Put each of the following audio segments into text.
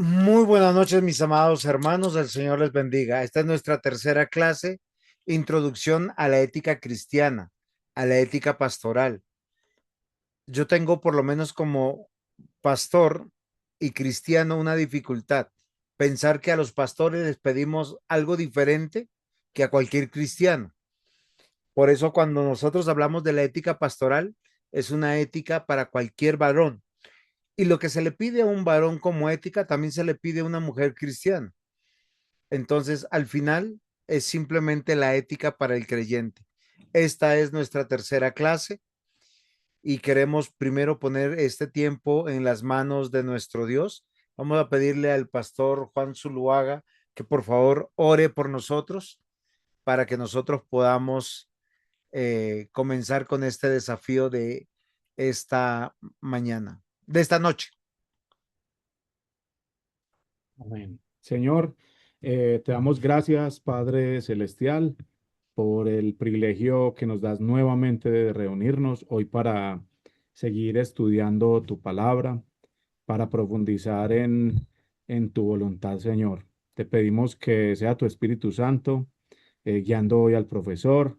Muy buenas noches, mis amados hermanos. El Señor les bendiga. Esta es nuestra tercera clase, Introducción a la ética cristiana, a la ética pastoral. Yo tengo por lo menos como pastor y cristiano una dificultad, pensar que a los pastores les pedimos algo diferente que a cualquier cristiano. Por eso cuando nosotros hablamos de la ética pastoral, es una ética para cualquier varón. Y lo que se le pide a un varón como ética, también se le pide a una mujer cristiana. Entonces, al final, es simplemente la ética para el creyente. Esta es nuestra tercera clase y queremos primero poner este tiempo en las manos de nuestro Dios. Vamos a pedirle al pastor Juan Zuluaga que por favor ore por nosotros para que nosotros podamos comenzar con este desafío de esta mañana, de esta noche. Amén. Señor, te damos gracias, Padre Celestial, por el privilegio que nos das nuevamente de reunirnos hoy para seguir estudiando tu palabra, para profundizar en tu voluntad, Señor. Te pedimos que sea tu Espíritu Santo guiando hoy al profesor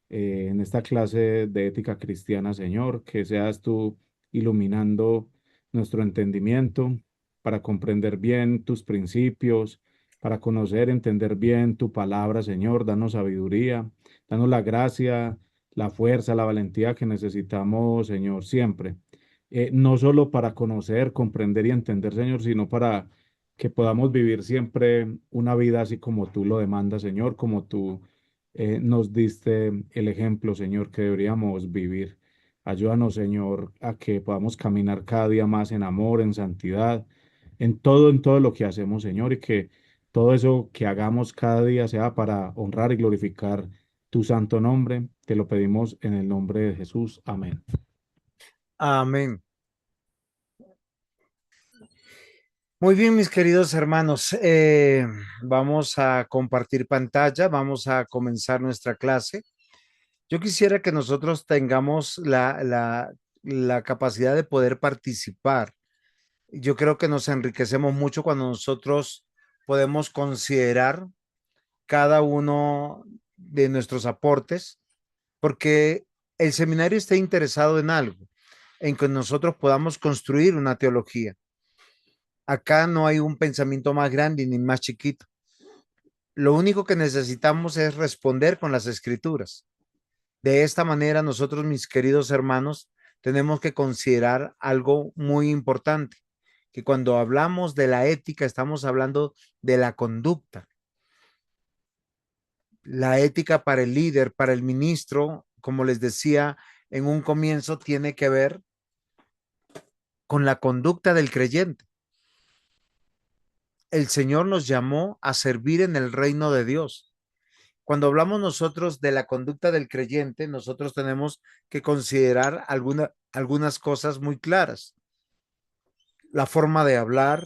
en esta clase de ética cristiana, Señor, que seas tú iluminando nuestro entendimiento para comprender bien tus principios, para conocer, entender bien tu palabra, Señor. Danos sabiduría, danos la gracia, la fuerza, la valentía que necesitamos, Señor, siempre. No solo para conocer, comprender y entender, Señor, sino para que podamos vivir siempre una vida así como tú lo demandas, Señor, como tú nos diste el ejemplo, Señor, que deberíamos vivir. Ayúdanos, Señor, a que podamos caminar cada día más en amor, en santidad, en todo lo que hacemos, Señor, y que todo eso que hagamos cada día sea para honrar y glorificar tu santo nombre. Te lo pedimos en el nombre de Jesús. Amén. Amén. Muy bien, mis queridos hermanos, vamos a compartir pantalla, vamos a comenzar nuestra clase. Yo quisiera que nosotros tengamos la capacidad de poder participar. Yo creo que nos enriquecemos mucho cuando nosotros podemos considerar cada uno de nuestros aportes, porque el seminario está interesado en algo, en que nosotros podamos construir una teología. Acá no hay un pensamiento más grande ni más chiquito. Lo único que necesitamos es responder con las escrituras. De esta manera, nosotros, mis queridos hermanos, tenemos que considerar algo muy importante, que cuando hablamos de la ética, estamos hablando de la conducta. La ética para el líder, para el ministro, como les decía en un comienzo, tiene que ver con la conducta del creyente. El Señor nos llamó a servir en el reino de Dios. Cuando hablamos nosotros de la conducta del creyente, nosotros tenemos que considerar algunas cosas muy claras. La forma de hablar,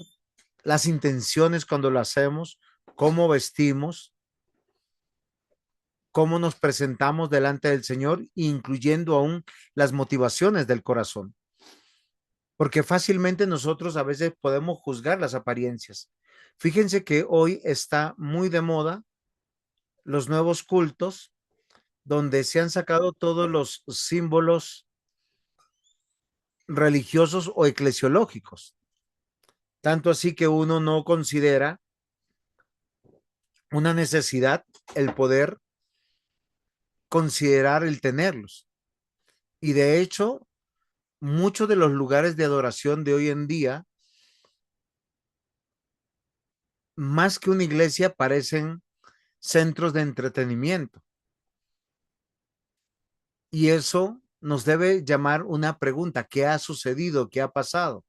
las intenciones cuando lo hacemos, cómo vestimos, cómo nos presentamos delante del Señor, incluyendo aún las motivaciones del corazón. Porque fácilmente nosotros a veces podemos juzgar las apariencias. Fíjense que hoy está muy de moda los nuevos cultos donde se han sacado todos los símbolos religiosos o eclesiológicos. Tanto así que uno no considera una necesidad el poder considerar el tenerlos. Y de hecho, muchos de los lugares de adoración de hoy en día, más que una iglesia, parecen centros de entretenimiento. Y eso nos debe llamar una pregunta: ¿qué ha sucedido? ¿Qué ha pasado?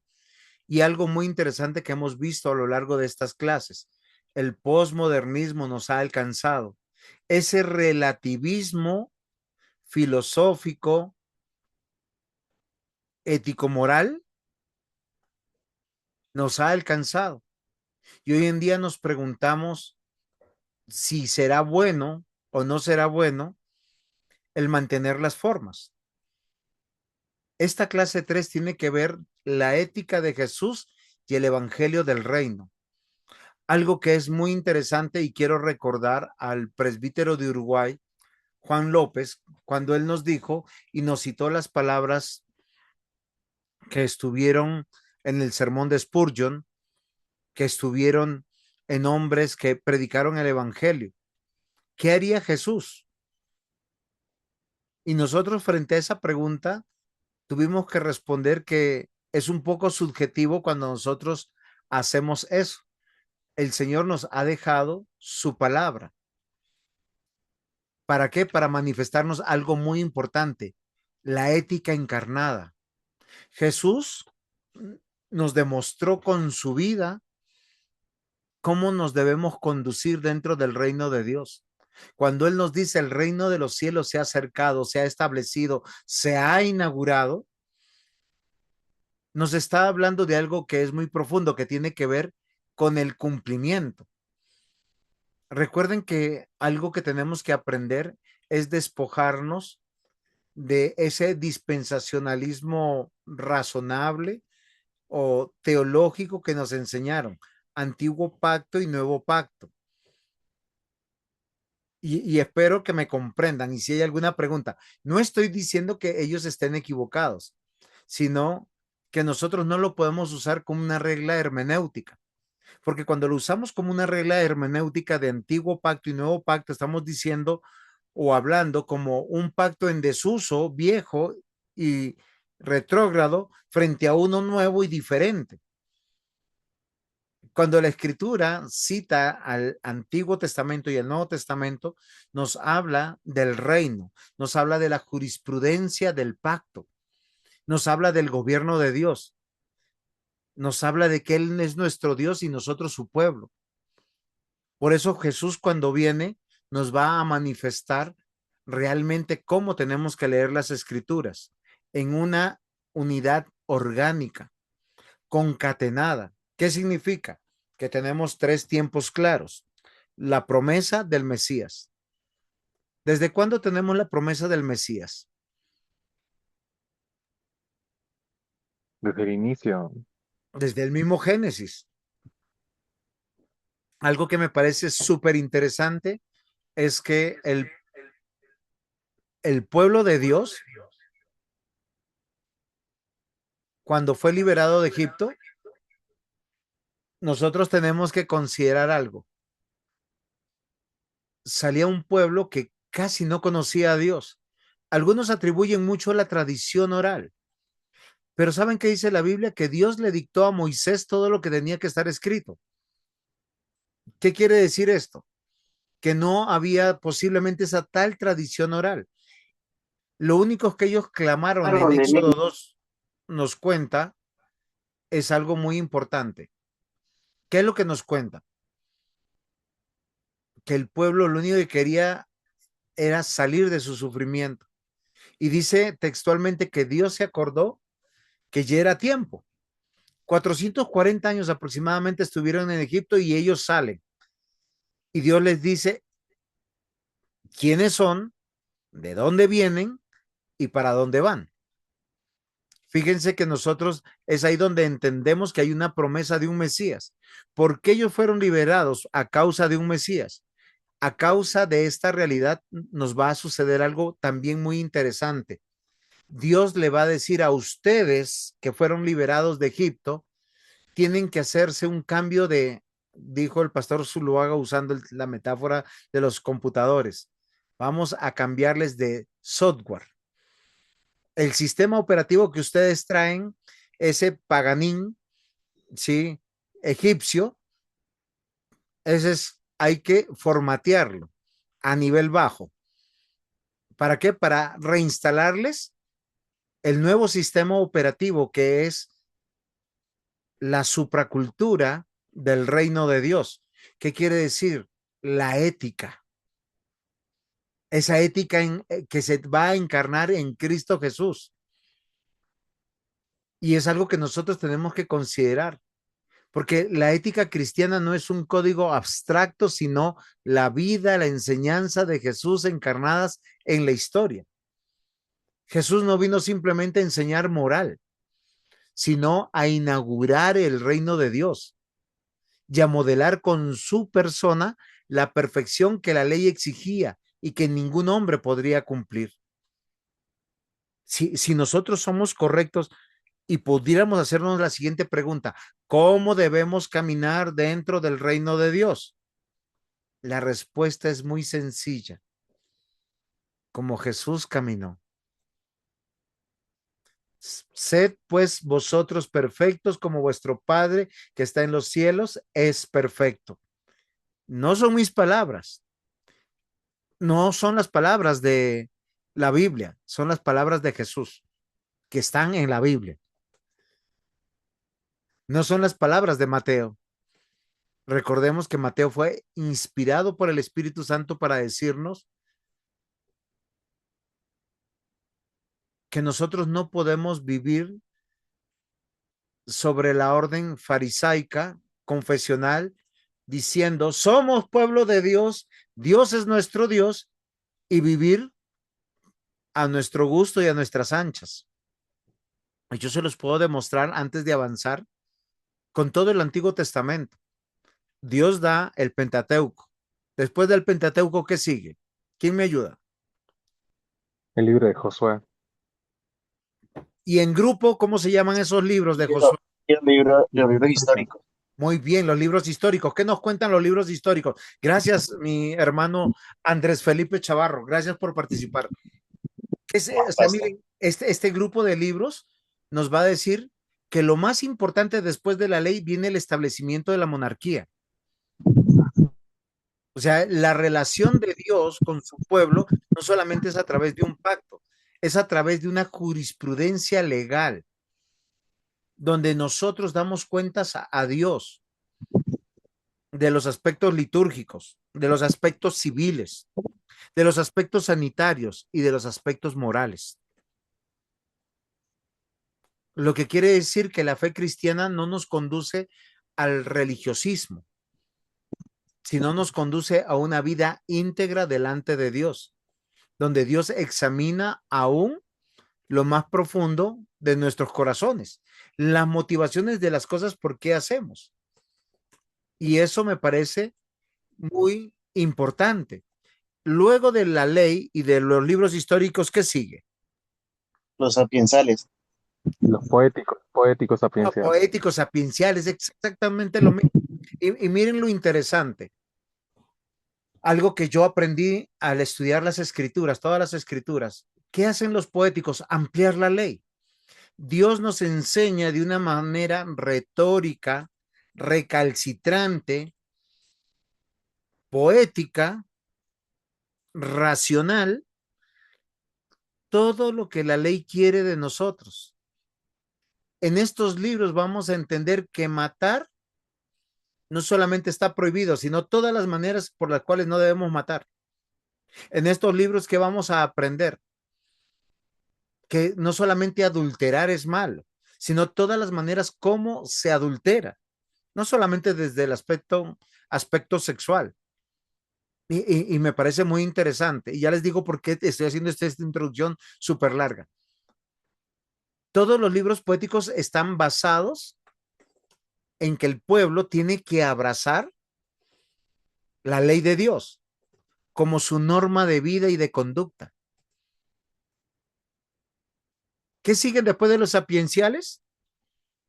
Y algo muy interesante que hemos visto a lo largo de estas clases, el posmodernismo nos ha alcanzado. Ese relativismo filosófico, ético-moral, nos ha alcanzado. Y hoy en día nos preguntamos si será bueno o no será bueno el mantener las formas. Esta clase 3 tiene que ver la ética de Jesús y el evangelio del reino. Algo que es muy interesante y quiero recordar al presbítero de Uruguay, Juan López, cuando él nos dijo y nos citó las palabras que estuvieron en el sermón de Spurgeon, que estuvieron en hombres que predicaron el evangelio. ¿Qué haría Jesús? Y nosotros frente a esa pregunta tuvimos que responder que es un poco subjetivo cuando nosotros hacemos eso. El Señor nos ha dejado su palabra. ¿Para qué? Para manifestarnos algo muy importante, la ética encarnada. Jesús nos demostró con su vida cómo nos debemos conducir dentro del reino de Dios. Cuando Él nos dice el reino de los cielos se ha acercado, se ha establecido, se ha inaugurado, nos está hablando de algo que es muy profundo, que tiene que ver con el cumplimiento. Recuerden que algo que tenemos que aprender es despojarnos de ese dispensacionalismo razonable o teológico que nos enseñaron, antiguo pacto y nuevo pacto. Y espero que me comprendan. Y si hay alguna pregunta, no estoy diciendo que ellos estén equivocados, sino que nosotros no lo podemos usar como una regla hermenéutica. Porque cuando lo usamos como una regla hermenéutica de antiguo pacto y nuevo pacto, estamos diciendo o hablando como un pacto en desuso, viejo y retrógrado frente a uno nuevo y diferente. Cuando la escritura cita al Antiguo Testamento y el Nuevo Testamento, nos habla del reino, nos habla de la jurisprudencia del pacto, nos habla del gobierno de Dios, nos habla de que Él es nuestro Dios y nosotros su pueblo. Por eso Jesús cuando viene nos va a manifestar realmente cómo tenemos que leer las escrituras en una unidad orgánica, concatenada. ¿Qué significa? Que tenemos tres tiempos claros. La promesa del Mesías. ¿Desde cuándo tenemos la promesa del Mesías? Desde el inicio, Desde el mismo Génesis. Algo que me parece súper interesante es que el pueblo de Dios, cuando fue liberado de Egipto, nosotros tenemos que considerar algo. Salía un pueblo que casi no conocía a Dios. Algunos atribuyen mucho a la tradición oral, pero ¿saben qué dice la Biblia? Que Dios le dictó a Moisés todo lo que tenía que estar escrito. ¿Qué quiere decir esto? Que no había posiblemente esa tal tradición oral. Lo único que ellos clamaron en Éxodo 2 nos cuenta es algo muy importante. ¿Qué es lo que nos cuenta? Que el pueblo lo único que quería era salir de su sufrimiento. Y dice textualmente que Dios se acordó que ya era tiempo. 440 años aproximadamente estuvieron en Egipto y ellos salen. Y Dios les dice quiénes son, de dónde vienen y para dónde van. Fíjense que nosotros es ahí donde entendemos que hay una promesa de un Mesías. ¿Por qué ellos fueron liberados? A causa de un Mesías. A causa de esta realidad nos va a suceder algo también muy interesante. Dios le va a decir a ustedes que fueron liberados de Egipto, tienen que hacerse un cambio de, dijo el pastor Zuluaga usando la metáfora de los computadores. Vamos a cambiarles de software. El sistema operativo que ustedes traen, ese paganín, ¿sí? Egipcio, ese es, hay que formatearlo a nivel bajo. ¿Para qué? Para reinstalarles el nuevo sistema operativo que es la supracultura del reino de Dios. ¿Qué quiere decir? La ética. Esa ética que se va a encarnar en Cristo Jesús. Y es algo que nosotros tenemos que considerar, porque la ética cristiana no es un código abstracto, sino la vida, la enseñanza de Jesús encarnadas en la historia. Jesús no vino simplemente a enseñar moral, sino a inaugurar el reino de Dios y a modelar con su persona la perfección que la ley exigía y que ningún hombre podría cumplir. Si nosotros somos correctos y pudiéramos hacernos la siguiente pregunta, ¿cómo debemos caminar dentro del reino de Dios? La respuesta es muy sencilla, como Jesús caminó. Sed pues vosotros perfectos como vuestro Padre que está en los cielos es perfecto. No son mis palabras, no son las palabras de la Biblia, son las palabras de Jesús que están en la Biblia. No son las palabras de Mateo. Recordemos que Mateo fue inspirado por el Espíritu Santo para decirnos que nosotros no podemos vivir sobre la orden farisaica, confesional, diciendo, somos pueblo de Dios, Dios es nuestro Dios, y vivir a nuestro gusto y a nuestras anchas. Y yo se los puedo demostrar antes de avanzar con todo el Antiguo Testamento. Dios da el Pentateuco. Después del Pentateuco, ¿qué sigue? ¿Quién me ayuda? El libro de Josué. Y en grupo, ¿cómo se llaman esos libros de Josué? Los libros históricos. Muy bien, los libros históricos. ¿Qué nos cuentan los libros históricos? Gracias, mi hermano Andrés Felipe Chavarro. Gracias por participar. O sea, miren, este grupo de libros nos va a decir que lo más importante después de la ley viene el establecimiento de la monarquía. O sea, la relación de Dios con su pueblo no solamente es a través de un pacto, es a través de una jurisprudencia legal, donde nosotros damos cuentas a Dios de los aspectos litúrgicos, de los aspectos civiles, de los aspectos sanitarios y de los aspectos morales. Lo que quiere decir que la fe cristiana no nos conduce al religiosismo, sino nos conduce a una vida íntegra delante de Dios, donde Dios examina aún lo más profundo de nuestros corazones, las motivaciones de las cosas por qué hacemos. Y eso me parece muy importante. Luego de la ley y de los libros históricos, ¿qué sigue? Los sapiensales. Los poéticos sapienciales. Poéticos, sapienciales, exactamente lo mismo. Y miren lo interesante. Algo que yo aprendí al estudiar las escrituras, todas las escrituras. ¿Qué hacen los poéticos? Ampliar la ley. Dios nos enseña de una manera retórica, recalcitrante, poética, racional, todo lo que la ley quiere de nosotros. En estos libros vamos a entender que matar no solamente está prohibido, sino todas las maneras por las cuales no debemos matar. En estos libros que vamos a aprender que no solamente adulterar es malo, sino todas las maneras como se adultera, no solamente desde el aspecto sexual. Y me parece muy interesante. Y ya les digo por qué estoy haciendo esta introducción súper larga. Todos los libros poéticos están basados en que el pueblo tiene que abrazar la ley de Dios como su norma de vida y de conducta. ¿Qué siguen después de los sapienciales?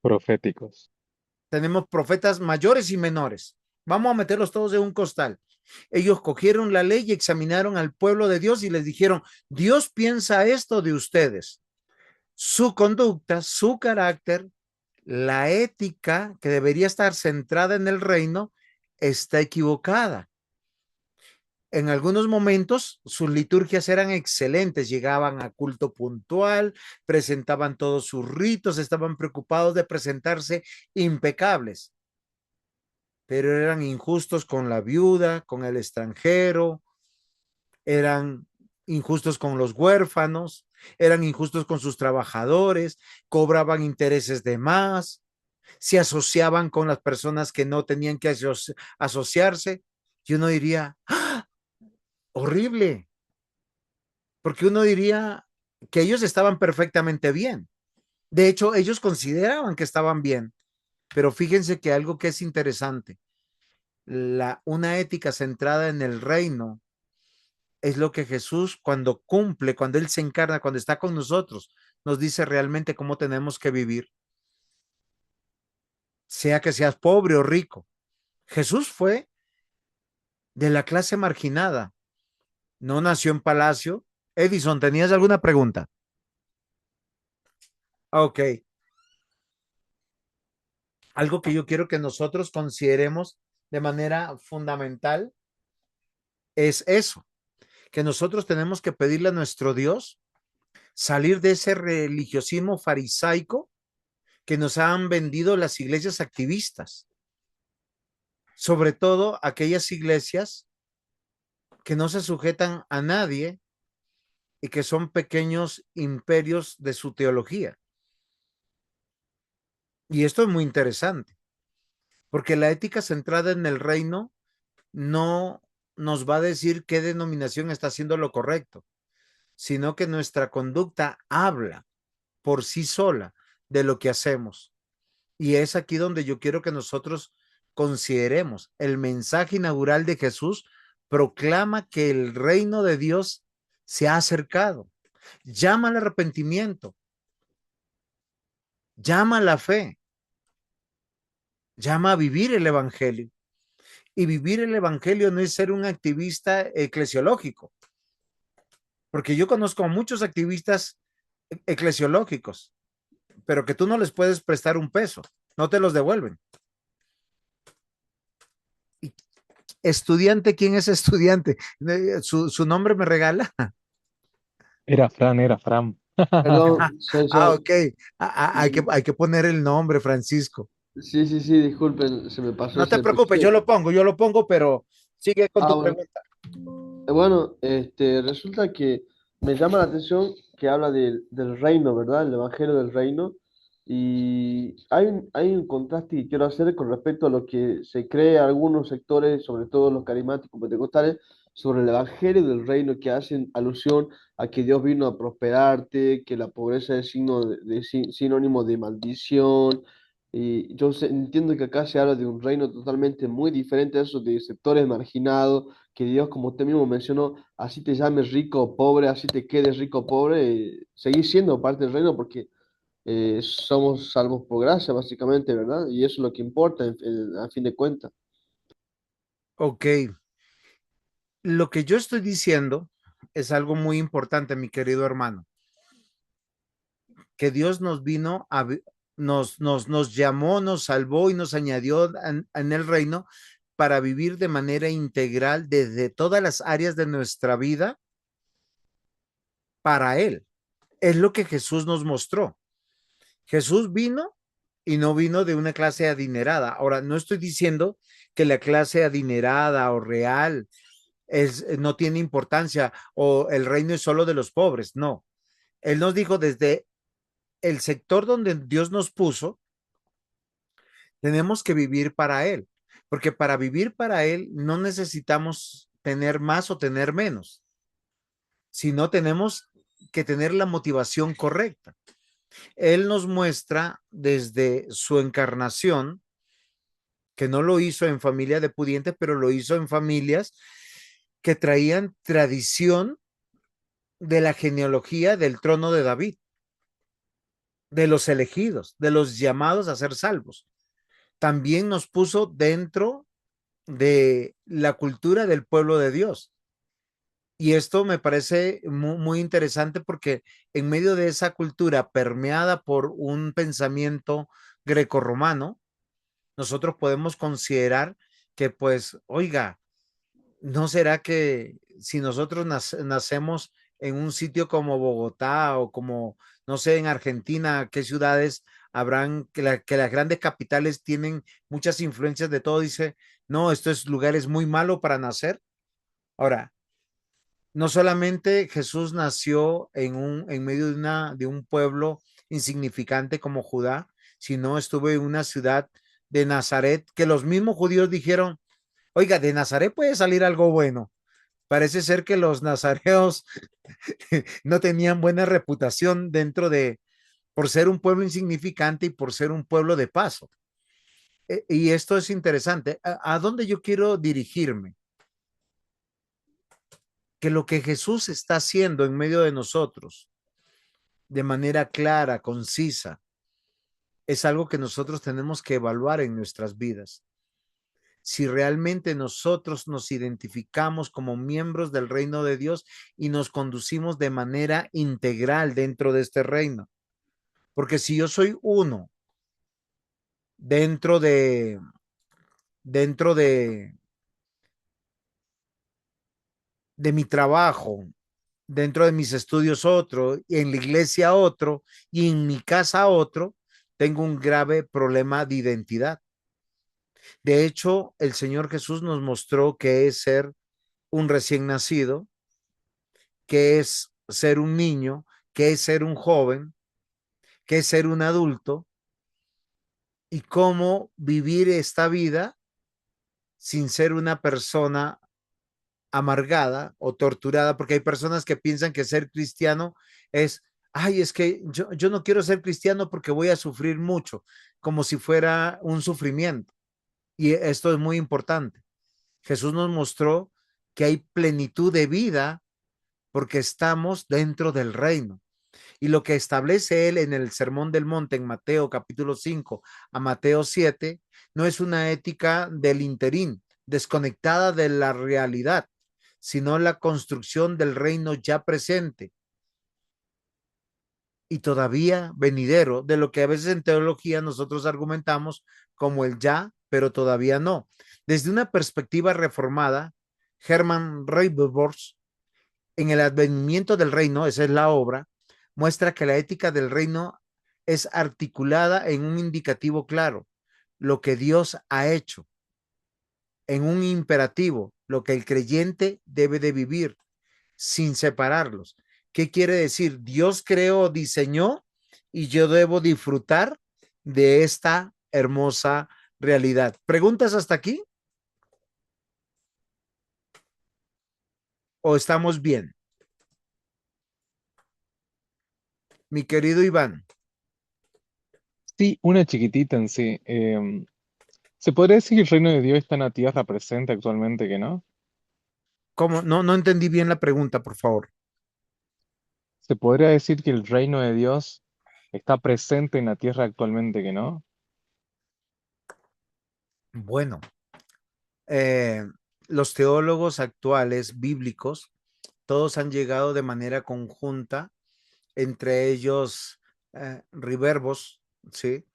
Proféticos. Tenemos profetas mayores y menores. Vamos a meterlos todos en un costal. Ellos cogieron la ley y examinaron al pueblo de Dios y les dijeron, Dios piensa esto de ustedes. Su conducta, su carácter, la ética que debería estar centrada en el reino está equivocada. En algunos momentos sus liturgias eran excelentes, llegaban a culto puntual, presentaban todos sus ritos, estaban preocupados de presentarse impecables, pero eran injustos con la viuda, con el extranjero, eran injustos con los huérfanos, eran injustos con sus trabajadores, cobraban intereses de más, se asociaban con las personas que no tenían que asociarse. Y uno diría, ¡ah! Horrible, porque uno diría que ellos estaban perfectamente bien. De hecho, ellos consideraban que estaban bien, pero fíjense que algo que es interesante, una ética centrada en el reino es lo que Jesús cuando cumple, cuando Él se encarna, cuando está con nosotros, nos dice realmente cómo tenemos que vivir, sea que seas pobre o rico. Jesús fue de la clase marginada, no nació en palacio. Edison, ¿tenías alguna pregunta? Ok, algo que yo quiero que nosotros consideremos de manera fundamental es eso, que nosotros tenemos que pedirle a nuestro Dios salir de ese religiosismo farisaico que nos han vendido las iglesias activistas, sobre todo aquellas iglesias que no se sujetan a nadie y que son pequeños imperios de su teología. Y esto es muy interesante, porque la ética centrada en el reino no nos va a decir qué denominación está haciendo lo correcto, sino que nuestra conducta habla por sí sola de lo que hacemos. Y es aquí donde yo quiero que nosotros consideremos el mensaje inaugural de Jesús proclama que el reino de Dios se ha acercado, llama al arrepentimiento, llama a la fe, llama a vivir el evangelio. Y vivir el evangelio no es ser un activista eclesiológico, porque yo conozco a muchos activistas eclesiológicos, pero que tú no les puedes prestar un peso, no te los devuelven. Y estudiante, ¿quién es estudiante? ¿Su nombre me regala? Era Fran. Perdón, César. Ok. Hay que poner el nombre, Francisco. Sí, sí, sí, disculpen, se me pasó No te ese preocupes, pequeño. yo lo pongo, pero sigue con tu Bueno. pregunta. Bueno, resulta que me llama la atención que habla del reino, ¿verdad? El evangelio del reino. Y hay un contraste que quiero hacer con respecto a lo que se cree algunos sectores, sobre todo los carismáticos pentecostales, sobre el evangelio del reino, que hacen alusión a que Dios vino a prosperarte, que la pobreza es sinónimo de maldición. Y entiendo que acá se habla de un reino totalmente muy diferente a eso de sectores marginados, que Dios, como usted mismo mencionó, así te llames rico o pobre, así te quedes rico o pobre, seguís siendo parte del reino porque somos salvos por gracia, básicamente, ¿verdad? Y eso es lo que importa, a fin de cuentas. Ok. Lo que yo estoy diciendo es algo muy importante, mi querido hermano, que Dios nos vino a, nos llamó, nos salvó y nos añadió en el reino para vivir de manera integral desde todas las áreas de nuestra vida para Él. Es lo que Jesús nos mostró. Jesús vino y no vino de una clase adinerada. Ahora, no estoy diciendo que la clase adinerada o real no tiene importancia o el reino es solo de los pobres. No. Él nos dijo desde el sector donde Dios nos puso, tenemos que vivir para Él, porque para vivir para Él no necesitamos tener más o tener menos, sino tenemos que tener la motivación correcta. Él nos muestra desde su encarnación, que no lo hizo en familia de pudientes, pero lo hizo en familias que traían tradición de la genealogía del trono de David, de los elegidos, de los llamados a ser salvos. También nos puso dentro de la cultura del pueblo de Dios. Y esto me parece muy, muy interesante porque en medio de esa cultura permeada por un pensamiento grecorromano, nosotros podemos considerar que, pues, oiga, ¿no será que si nosotros nacemos en un sitio como Bogotá o como, no sé, en Argentina, qué ciudades habrán, que las grandes capitales tienen muchas influencias de todo? Dice, no, estos lugares muy malo para nacer. Ahora, no solamente Jesús nació en medio de un pueblo insignificante como Judá, sino estuvo en una ciudad de Nazaret que los mismos judíos dijeron, oiga, de Nazaret puede salir algo bueno. Parece ser que los nazareos no tenían buena reputación dentro de, por ser un pueblo insignificante y por ser un pueblo de paso. Y esto es interesante. ¿A dónde yo quiero dirigirme? Que lo que Jesús está haciendo en medio de nosotros, de manera clara, concisa, es algo que nosotros tenemos que evaluar en nuestras vidas. Si realmente nosotros nos identificamos como miembros del reino de Dios y nos conducimos de manera integral dentro de este reino. Porque si yo soy uno dentro de, dentro de mi trabajo, dentro de mis estudios otro, y en la iglesia otro, y en mi casa otro, tengo un grave problema de identidad. De hecho, el Señor Jesús nos mostró que es ser un recién nacido, que es ser un niño, que es ser un joven, que es ser un adulto, y cómo vivir esta vida sin ser una persona amargada o torturada, porque hay personas que piensan que ser cristiano es, ay, es que yo no quiero ser cristiano porque voy a sufrir mucho, como si fuera un sufrimiento. Y esto es muy importante. Jesús nos mostró que hay plenitud de vida porque estamos dentro del reino. Y lo que establece él en el Sermón del Monte en Mateo capítulo 5 a Mateo 7 no es una ética del interín, desconectada de la realidad, sino la construcción del reino ya presente y todavía venidero, de lo que a veces en teología nosotros argumentamos como el ya, pero todavía no. Desde una perspectiva reformada, Hermann Rijbervors, en el advenimiento del reino, esa es la obra, muestra que la ética del reino es articulada en un indicativo claro, lo que Dios ha hecho, en un imperativo, lo que el creyente debe de vivir, sin separarlos. ¿Qué quiere decir? Dios creó, diseñó y yo debo disfrutar de esta hermosa realidad. ¿Preguntas hasta aquí? ¿O estamos bien? Mi querido Iván, Sí, una chiquitita en sí. ¿Se podría decir que el reino de Dios está en la tierra presente actualmente, que no? ¿cómo? No, no entendí bien la pregunta, por favor. ¿Se podría decir que el reino de Dios está presente en la tierra actualmente, que no? Bueno, eh, los teólogos actuales bíblicos, todos han llegado de manera conjunta, entre ellos Riverbos, ¿sí?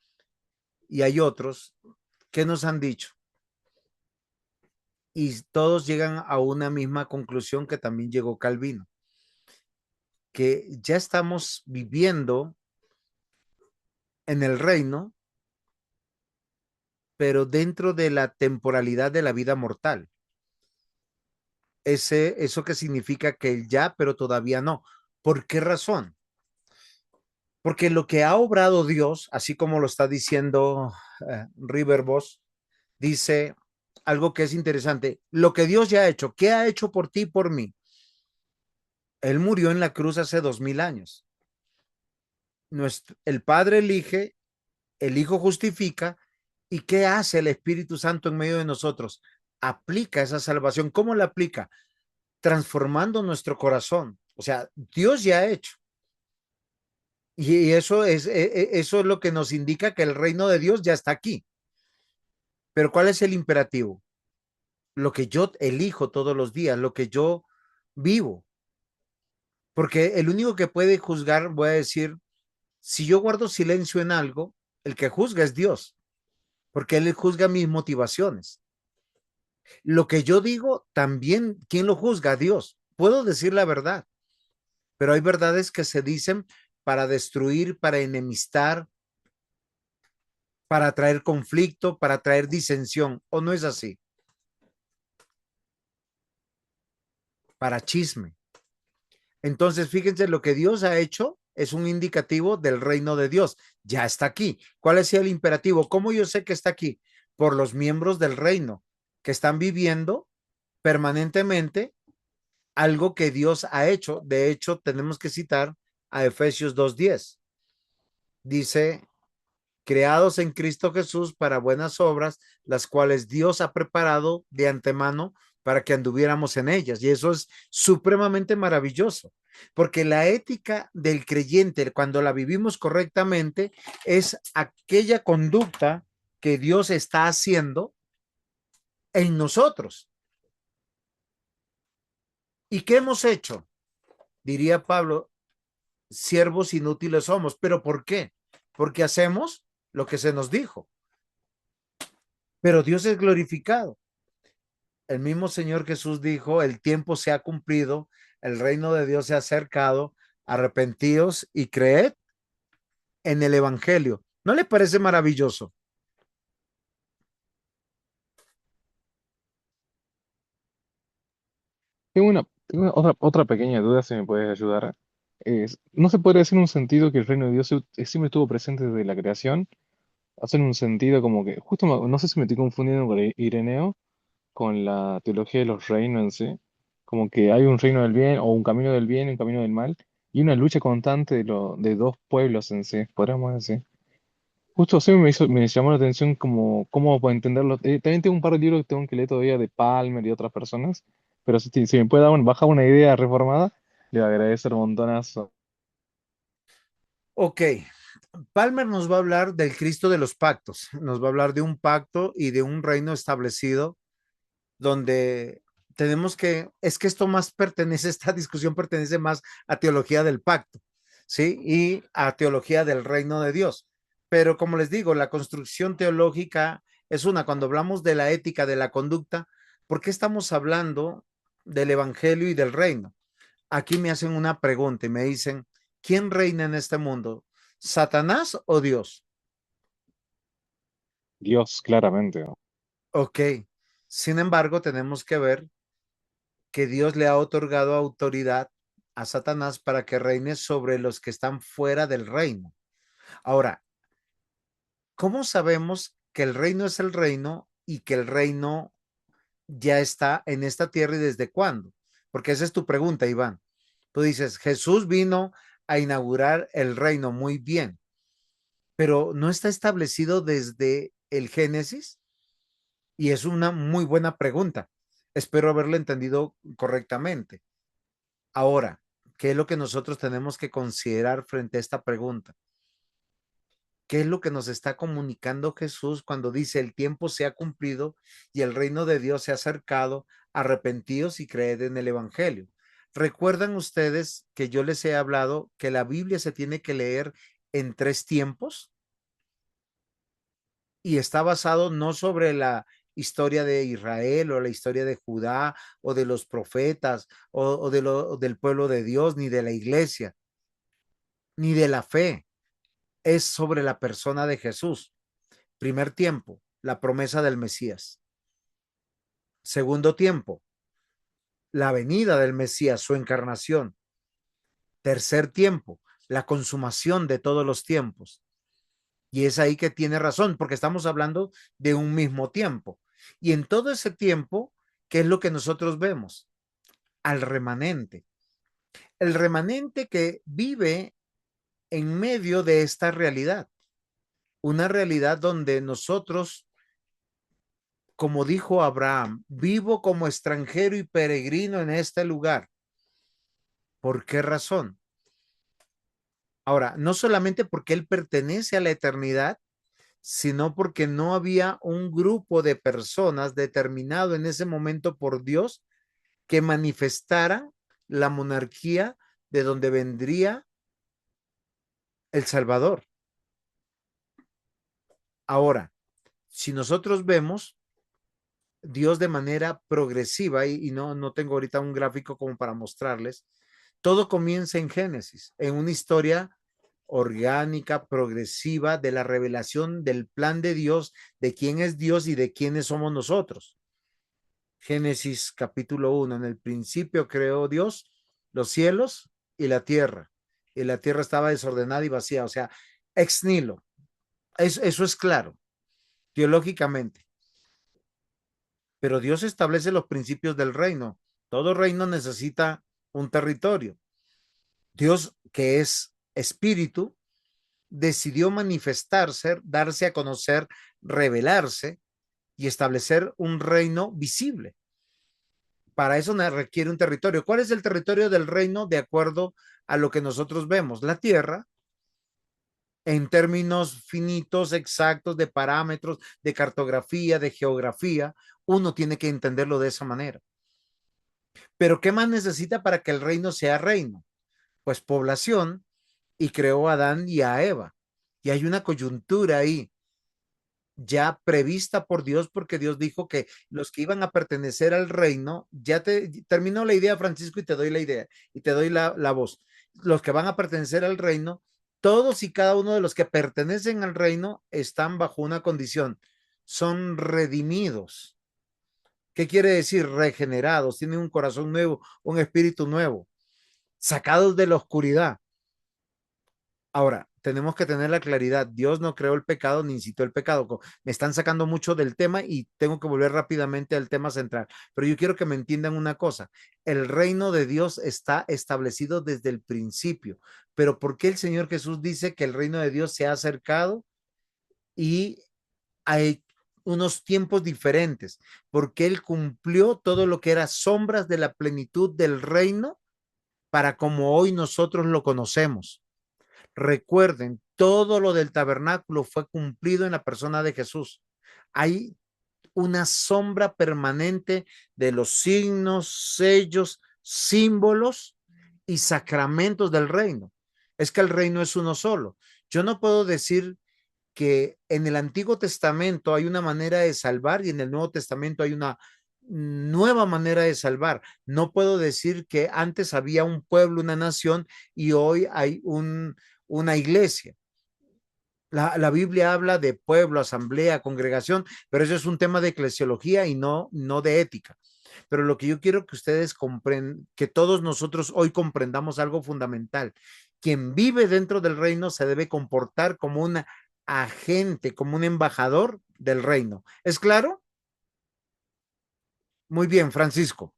Y hay otros que nos han dicho, y todos llegan a una misma conclusión que también llegó Calvino, que ya estamos viviendo en el reino, pero dentro de la temporalidad de la vida mortal. Eso que significa que el ya, pero todavía no. ¿Por qué razón? Porque lo que ha obrado Dios, así como lo está diciendo Riverbos, dice algo que es interesante. Lo que Dios ya ha hecho, ¿qué ha hecho por ti y por mí? Él murió en la cruz hace 2000 años. El Padre elige, el Hijo justifica, ¿y qué hace el Espíritu Santo en medio de nosotros? Aplica esa salvación. ¿Cómo la aplica? Transformando nuestro corazón. O sea, Dios ya ha hecho. Y eso es lo que nos indica que el reino de Dios ya está aquí. Pero ¿cuál es el imperativo? Lo que yo elijo todos los días, lo que yo vivo. Porque el único que puede juzgar, voy a decir, si yo guardo silencio en algo, el que juzga es Dios, porque Él juzga mis motivaciones. Lo que yo digo, también, ¿quién lo juzga? Dios. Puedo decir la verdad, pero hay verdades que se dicen para destruir, para enemistar, para traer conflicto, para traer disensión, ¿o no es así? Para chisme. Entonces, fíjense, lo que Dios ha hecho es un indicativo del reino de Dios. Ya está aquí. ¿Cuál es el imperativo? ¿Cómo yo sé que está aquí? Por los miembros del reino que están viviendo permanentemente algo que Dios ha hecho. De hecho, tenemos que citar a Efesios 2:10. Dice, creados en Cristo Jesús para buenas obras, las cuales Dios ha preparado de antemano para que anduviéramos en ellas. Y eso es supremamente maravilloso, porque la ética del creyente, cuando la vivimos correctamente, es aquella conducta que Dios está haciendo en nosotros. ¿Y qué hemos hecho? Diría Pablo, siervos inútiles somos. ¿Pero por qué? Porque hacemos lo que se nos dijo. Pero Dios es glorificado. El mismo Señor Jesús dijo, el tiempo se ha cumplido, el reino de Dios se ha acercado, arrepentíos y creed en el Evangelio. ¿No le parece maravilloso? Tengo otra pequeña duda, si me puedes ayudar. ¿No se podría decir en un sentido que el reino de Dios siempre estuvo presente desde la creación? Hacen un sentido como que, justo no sé si me estoy confundiendo con Ireneo, con la teología de los reinos en sí, como que hay un reino del bien o un camino del bien y un camino del mal, y una lucha constante de dos pueblos en sí, podríamos decir. Justo así me llamó la atención como cómo puedo entenderlo. También tengo un par de libros que tengo que leer todavía de Palmer y otras personas, pero si me puede dar bajar una idea reformada, le voy a agradecer un montonazo. Ok, Palmer nos va a hablar del Cristo de los pactos, nos va a hablar de un pacto y de un reino establecido donde tenemos que, es que esto más pertenece, esta discusión pertenece más a teología del pacto, ¿sí? Y a teología del reino de Dios. Pero como les digo, la construcción teológica es una, cuando hablamos de la ética, de la conducta, ¿por qué estamos hablando del evangelio y del reino? Aquí me hacen una pregunta y me dicen, ¿quién reina en este mundo? ¿Satanás o Dios? Dios, claramente. Ok. Sin embargo, tenemos que ver que Dios le ha otorgado autoridad a Satanás para que reine sobre los que están fuera del reino. Ahora, ¿cómo sabemos que el reino es el reino y que el reino ya está en esta tierra y desde cuándo? Porque esa es tu pregunta, Iván. Tú dices, Jesús vino a inaugurar el reino, muy bien, pero no está establecido desde el Génesis, y es una muy buena pregunta. Espero haberlo entendido correctamente. Ahora, ¿qué es lo que nosotros tenemos que considerar frente a esta pregunta? ¿Qué es lo que nos está comunicando Jesús cuando dice el tiempo se ha cumplido y el reino de Dios se ha acercado? Arrepentíos y creed en el Evangelio. ¿Recuerdan ustedes que yo les he hablado que la Biblia se tiene que leer en tres tiempos? Y está basado no sobre la historia de Israel o la historia de Judá o de los profetas o del pueblo de Dios, ni de la iglesia, ni de la fe. Es sobre la persona de Jesús. Primer tiempo, la promesa del Mesías. Segundo tiempo, la venida del Mesías, su encarnación. Tercer tiempo, la consumación de todos los tiempos. Y es ahí que tiene razón, porque estamos hablando de un mismo tiempo. Y en todo ese tiempo, ¿qué es lo que nosotros vemos? Al remanente. El remanente que vive en medio de esta realidad. Una realidad donde nosotros, como dijo Abraham, vivo como extranjero y peregrino en este lugar. ¿Por qué razón? Ahora, no solamente porque él pertenece a la eternidad, sino porque no había un grupo de personas determinado en ese momento por Dios que manifestara la monarquía de donde vendría el Salvador. Ahora, si nosotros vemos Dios de manera progresiva, y no tengo ahorita un gráfico como para mostrarles, todo comienza en Génesis, en una historia orgánica, progresiva de la revelación del plan de Dios, de quién es Dios y de quiénes somos nosotros. Génesis capítulo 1, en el principio creó Dios los cielos y la tierra estaba desordenada y vacía, o sea, ex nihilo. Eso es claro, teológicamente. Pero Dios establece los principios del reino. Todo reino necesita un territorio. Dios, que es espíritu, decidió manifestarse, darse a conocer, revelarse y establecer un reino visible. Para eso requiere un territorio. ¿Cuál es el territorio del reino de acuerdo a lo que nosotros vemos? La tierra, en términos finitos, exactos, de parámetros, de cartografía, de geografía, uno tiene que entenderlo de esa manera. Pero ¿qué más necesita para que el reino sea reino? Pues población, y creó a Adán y a Eva. Y hay una coyuntura ahí ya prevista por Dios, porque Dios dijo que los que iban a pertenecer al reino, ya terminó la idea, Francisco, y te doy la idea, y te doy la voz. Los que van a pertenecer al reino, todos y cada uno de los que pertenecen al reino están bajo una condición, son redimidos. ¿Qué quiere decir? Regenerados, tienen un corazón nuevo, un espíritu nuevo, sacados de la oscuridad. Ahora, tenemos que tener la claridad. Dios no creó el pecado ni incitó el pecado. Me están sacando mucho del tema y tengo que volver rápidamente al tema central. Pero yo quiero que me entiendan una cosa. El reino de Dios está establecido desde el principio. Pero ¿por qué el Señor Jesús dice que el reino de Dios se ha acercado y hay unos tiempos diferentes? Porque Él cumplió todo lo que era sombras de la plenitud del reino para como hoy nosotros lo conocemos. Recuerden, todo lo del tabernáculo fue cumplido en la persona de Jesús. Hay una sombra permanente de los signos, sellos, símbolos y sacramentos del reino. Es que el reino es uno solo. Yo no puedo decir que en el Antiguo Testamento hay una manera de salvar y en el Nuevo Testamento hay una nueva manera de salvar. No puedo decir que antes había un pueblo, una nación y hoy hay una iglesia. La Biblia habla de pueblo, asamblea, congregación, pero eso es un tema de eclesiología y no de ética. Pero lo que yo quiero que ustedes comprendan, que todos nosotros hoy comprendamos algo fundamental. Quien vive dentro del reino se debe comportar como un agente, como un embajador del reino. ¿Es claro? Muy bien, Francisco.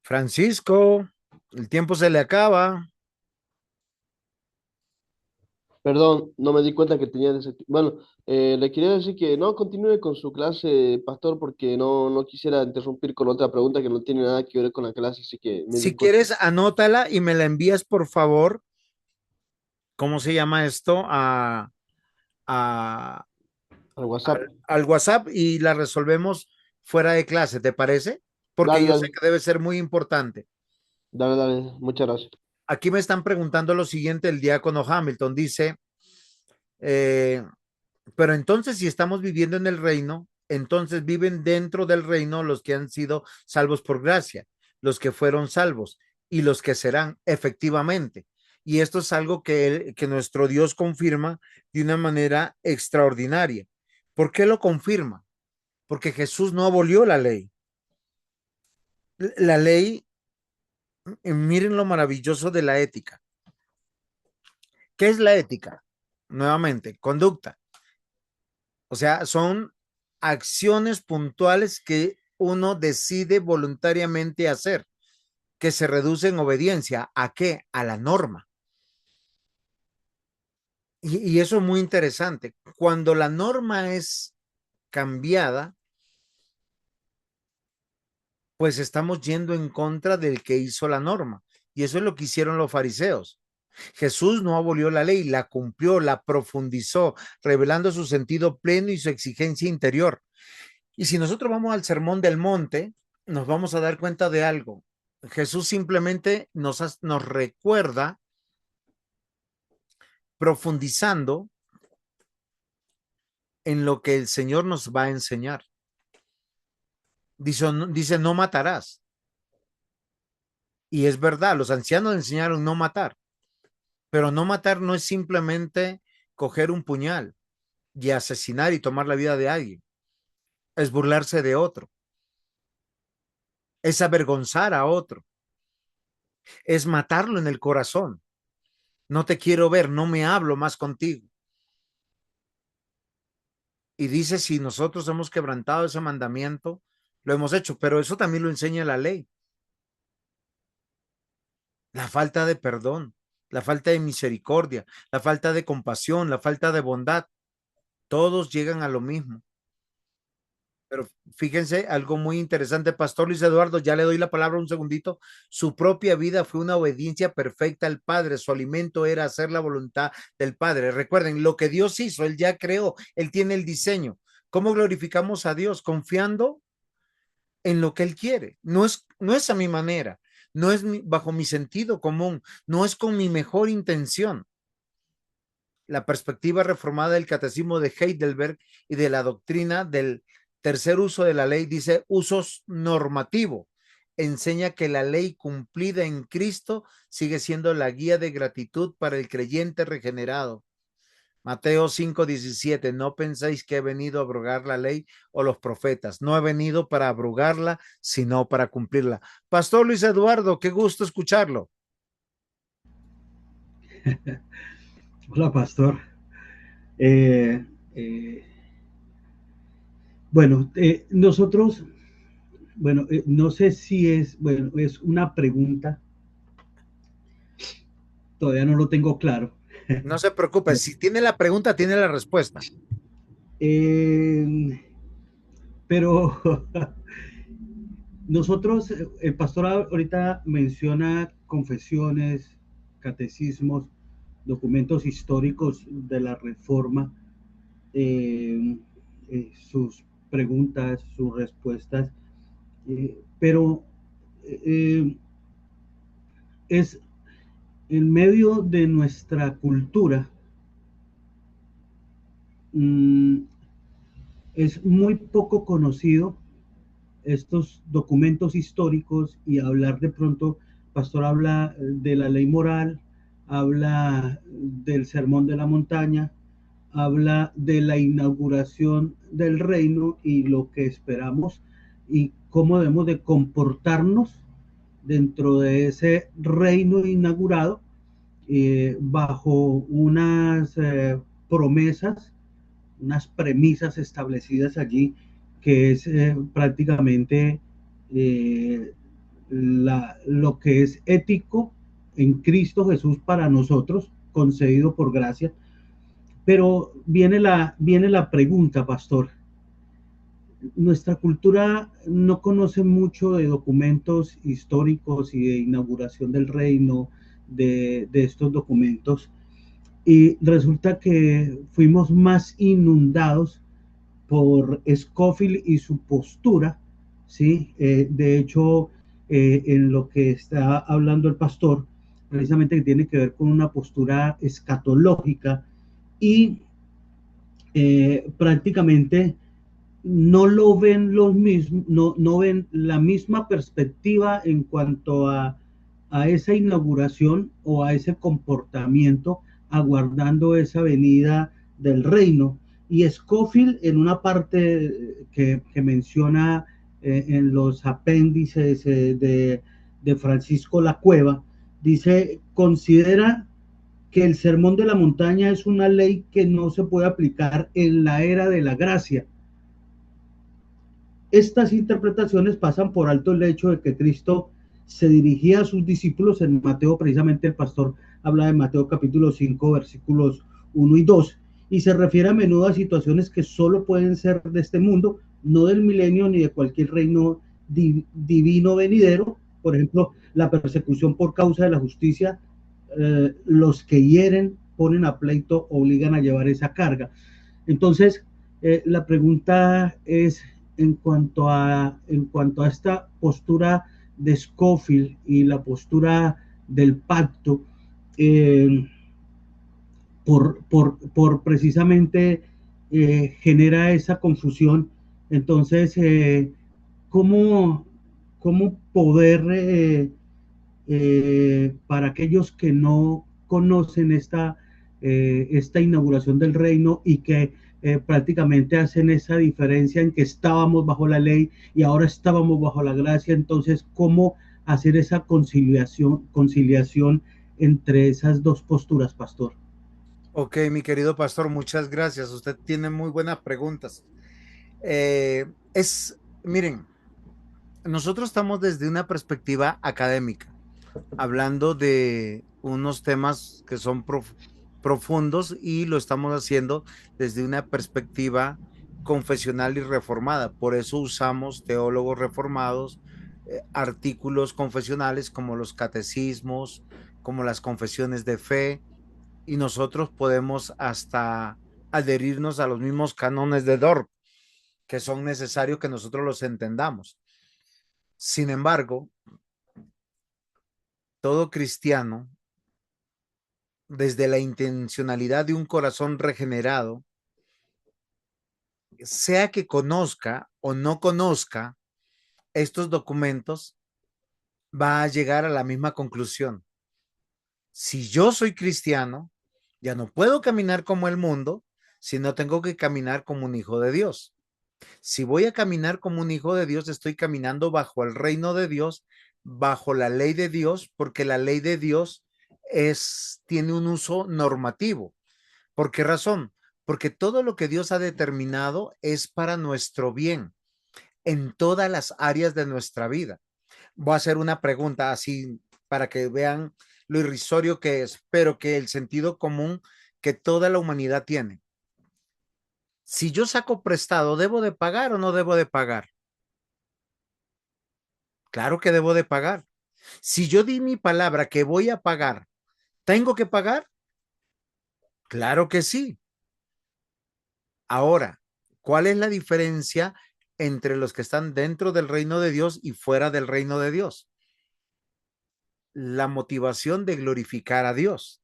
Francisco, el tiempo se le acaba. Perdón, no me di cuenta que tenía ese... Bueno, le quería decir que no continúe con su clase, pastor, porque no quisiera interrumpir con otra pregunta que no tiene nada que ver con la clase, así que me Si disculpo. quieres, anótala y me la envías, por favor. ¿Cómo se llama esto? A, Al WhatsApp. al WhatsApp y la resolvemos fuera de clase, ¿te parece? Porque Dale, yo sé dale, que debe ser muy importante. dale, dale. Muchas gracias. Aquí me están preguntando lo siguiente, el diácono Hamilton dice, eh, pero entonces si estamos viviendo en el reino, entonces viven dentro del reino los que han sido salvos por gracia, los que fueron salvos y los que serán efectivamente. Y esto es algo que nuestro Dios confirma de una manera extraordinaria. ¿Por qué lo confirma? Porque Jesús no abolió la ley. La ley, miren lo maravilloso de la ética. ¿Qué es la ética? Nuevamente, conducta. O sea, son acciones puntuales que uno decide voluntariamente hacer, que se reduce en obediencia. ¿A qué? A la norma. Y eso es muy interesante. Cuando la norma es cambiada, pues estamos yendo en contra del que hizo la norma. Y eso es lo que hicieron los fariseos. Jesús no abolió la ley, la cumplió, la profundizó, revelando su sentido pleno y su exigencia interior. Y si nosotros vamos al Sermón del Monte, nos vamos a dar cuenta de algo. Jesús simplemente nos recuerda, profundizando en lo que el Señor nos va a enseñar. Dice no matarás. Y es verdad, los ancianos enseñaron no matar, pero no matar no es simplemente coger un puñal y asesinar y tomar la vida de alguien. Es burlarse de otro, es avergonzar a otro, es matarlo en el corazón. No te quiero ver, no me hablo más contigo. Y dice, si nosotros hemos quebrantado ese mandamiento, lo hemos hecho, pero eso también lo enseña la ley. La falta de perdón, la falta de misericordia, la falta de compasión, la falta de bondad, todos llegan a lo mismo. Pero fíjense, algo muy interesante, Pastor Luis Eduardo, ya le doy la palabra un segundito. Su propia vida fue una obediencia perfecta al Padre. Su alimento era hacer la voluntad del Padre. Recuerden, lo que Dios hizo, Él ya creó, Él tiene el diseño. ¿Cómo glorificamos a Dios? Confiando en lo que Él quiere. No es a mi manera, no es bajo mi sentido común, no es con mi mejor intención. La perspectiva reformada del catecismo de Heidelberg y de la doctrina del tercer uso de la ley dice usos normativo. Enseña que la ley cumplida en Cristo sigue siendo la guía de gratitud para el creyente regenerado. Mateo 5:17, no penséis que he venido a abrogar la ley o los profetas. No he venido para abrogarla, sino para cumplirla. Pastor Luis Eduardo, qué gusto escucharlo. Hola, pastor. Eh, eh, nosotros, no sé si es, es una pregunta, todavía no lo tengo claro. No se preocupe, si tiene la pregunta, tiene la respuesta. Pero nosotros, el pastor ahorita menciona confesiones, catecismos, documentos históricos de la Reforma, sus preguntas, sus respuestas, pero es en medio de nuestra cultura, es muy poco conocido estos documentos históricos y hablar de pronto, pastor habla de la ley moral, habla del sermón de la montaña, habla de la inauguración del reino y lo que esperamos y cómo debemos de comportarnos dentro de ese reino inaugurado bajo unas promesas, unas premisas establecidas allí, que es prácticamente lo que es ético en Cristo Jesús para nosotros, concedido por gracia. Pero viene la pregunta, pastor. Nuestra cultura no conoce mucho de documentos históricos y de inauguración del reino, de estos documentos, y resulta que fuimos más inundados por Scofield y su postura, ¿sí? De hecho, en lo que está hablando el pastor, precisamente que tiene que ver con una postura escatológica y prácticamente no lo ven los mismos, no ven la misma perspectiva en cuanto a esa inauguración o a ese comportamiento aguardando esa venida del reino. Y Scofield, en una parte que menciona en los apéndices de Francisco La Cueva, dice, considera que el sermón de la montaña es una ley que no se puede aplicar en la era de la gracia. Estas interpretaciones pasan por alto el hecho de que Cristo se dirigía a sus discípulos en Mateo, precisamente el pastor habla de Mateo capítulo 5, versículos 1 y 2, y se refiere a menudo a situaciones que solo pueden ser de este mundo, no del milenio ni de cualquier reino divino venidero. Por ejemplo, la persecución por causa de la justicia, los que hieren, ponen a pleito, obligan a llevar esa carga. Entonces, la pregunta es, en cuanto a esta postura de Scofield y la postura del pacto, por precisamente genera esa confusión. Entonces, ¿cómo poder, para aquellos que no conocen esta inauguración del reino y que prácticamente hacen esa diferencia en que estábamos bajo la ley y ahora estábamos bajo la gracia? Entonces, ¿cómo hacer esa conciliación entre esas dos posturas, pastor? Ok, mi querido pastor, muchas gracias. Usted tiene muy buenas preguntas. Miren, nosotros estamos desde una perspectiva académica, hablando de unos temas que son profundos y lo estamos haciendo desde una perspectiva confesional y reformada. Por eso usamos teólogos reformados, artículos confesionales como los catecismos, como las confesiones de fe, y nosotros podemos hasta adherirnos a los mismos cánones de Dort, que son necesarios que nosotros los entendamos. Sin embargo, todo cristiano, desde la intencionalidad de un corazón regenerado, sea que conozca o no conozca estos documentos, va a llegar a la misma conclusión. Si yo soy cristiano, ya no puedo caminar como el mundo, sino tengo que caminar como un hijo de Dios. Si voy a caminar como un hijo de Dios, estoy caminando bajo el reino de Dios, bajo la ley de Dios, porque la ley de Dios tiene un uso normativo. ¿Por qué razón? Porque todo lo que Dios ha determinado es para nuestro bien en todas las áreas de nuestra vida. Voy a hacer una pregunta así para que vean lo irrisorio que es, pero que el sentido común que toda la humanidad tiene. Si yo saco prestado, ¿debo de pagar o no debo de pagar? Claro que debo de pagar. Si yo di mi palabra que voy a pagar, ¿tengo que pagar? Claro que sí. Ahora, ¿cuál es la diferencia entre los que están dentro del reino de Dios y fuera del reino de Dios? La motivación de glorificar a Dios.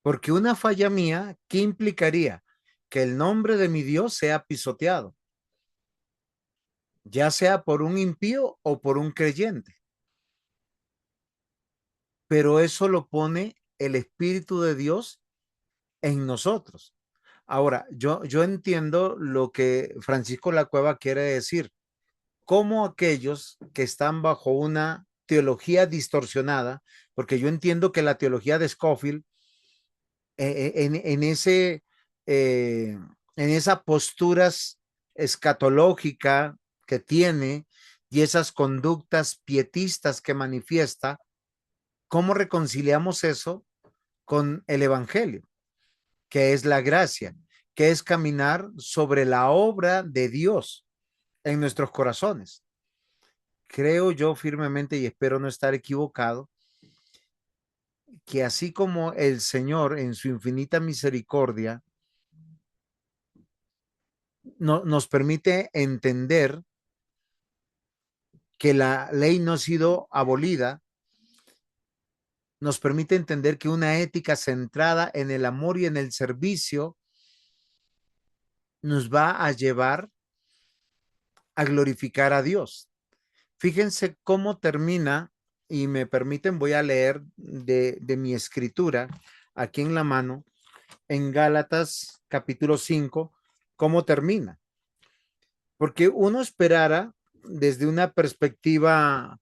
Porque una falla mía, ¿qué implicaría? Que el nombre de mi Dios sea pisoteado, ya sea por un impío o por un creyente. Pero eso lo pone el Espíritu de Dios en nosotros. Ahora, yo entiendo lo que Francisco La Cueva quiere decir, como aquellos que están bajo una teología distorsionada, porque yo entiendo que la teología de Scofield, en ese, en esas posturas escatológica que tiene y esas conductas pietistas que manifiesta, ¿cómo reconciliamos eso con el Evangelio, que es la gracia, que es caminar sobre la obra de Dios en nuestros corazones? Creo yo firmemente, y espero no estar equivocado, que así como el Señor en su infinita misericordia nos permite entender que la ley no ha sido abolida, nos permite entender que una ética centrada en el amor y en el servicio nos va a llevar a glorificar a Dios. Fíjense cómo termina, y me permiten, voy a leer de mi escritura aquí en la mano, en Gálatas capítulo 5, cómo termina. Porque uno esperara desde una perspectiva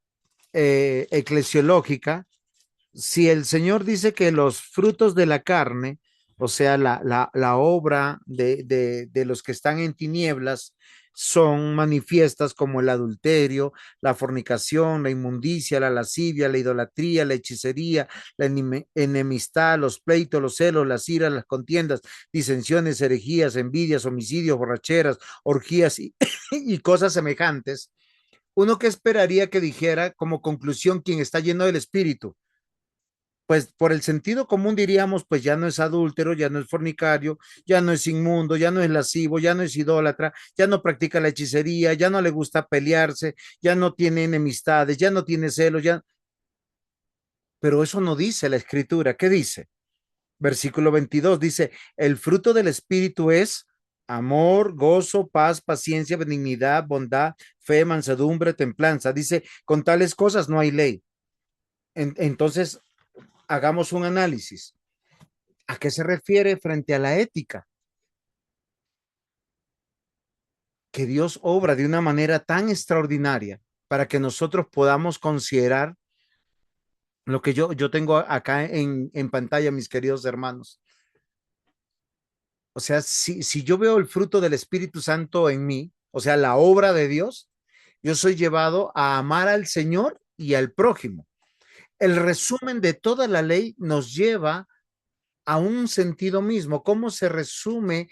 eclesiológica, si el Señor dice que los frutos de la carne, o sea, la obra de los que están en tinieblas, son manifiestas como el adulterio, la fornicación, la inmundicia, la lascivia, la idolatría, la hechicería, la enemistad, los pleitos, los celos, las iras, las contiendas, disensiones, herejías, envidias, homicidios, borracheras, orgías y cosas semejantes. Uno que esperaría que dijera como conclusión quien está lleno del Espíritu, pues por el sentido común diríamos, pues ya no es adúltero, ya no es fornicario, ya no es inmundo, ya no es lascivo, ya no es idólatra, ya no practica la hechicería, ya no le gusta pelearse, ya no tiene enemistades, ya no tiene celos, ya. Pero eso no dice la escritura. ¿Qué dice? Versículo 22 dice, el fruto del Espíritu es amor, gozo, paz, paciencia, benignidad, bondad, fe, mansedumbre, templanza. Dice, con tales cosas no hay ley. Entonces, hagamos un análisis. ¿A qué se refiere frente a la ética? Que Dios obra de una manera tan extraordinaria para que nosotros podamos considerar lo que yo tengo acá en pantalla, mis queridos hermanos. O sea, si yo veo el fruto del Espíritu Santo en mí, o sea, la obra de Dios, yo soy llevado a amar al Señor y al prójimo. El resumen de toda la ley nos lleva a un sentido mismo. ¿Cómo se resume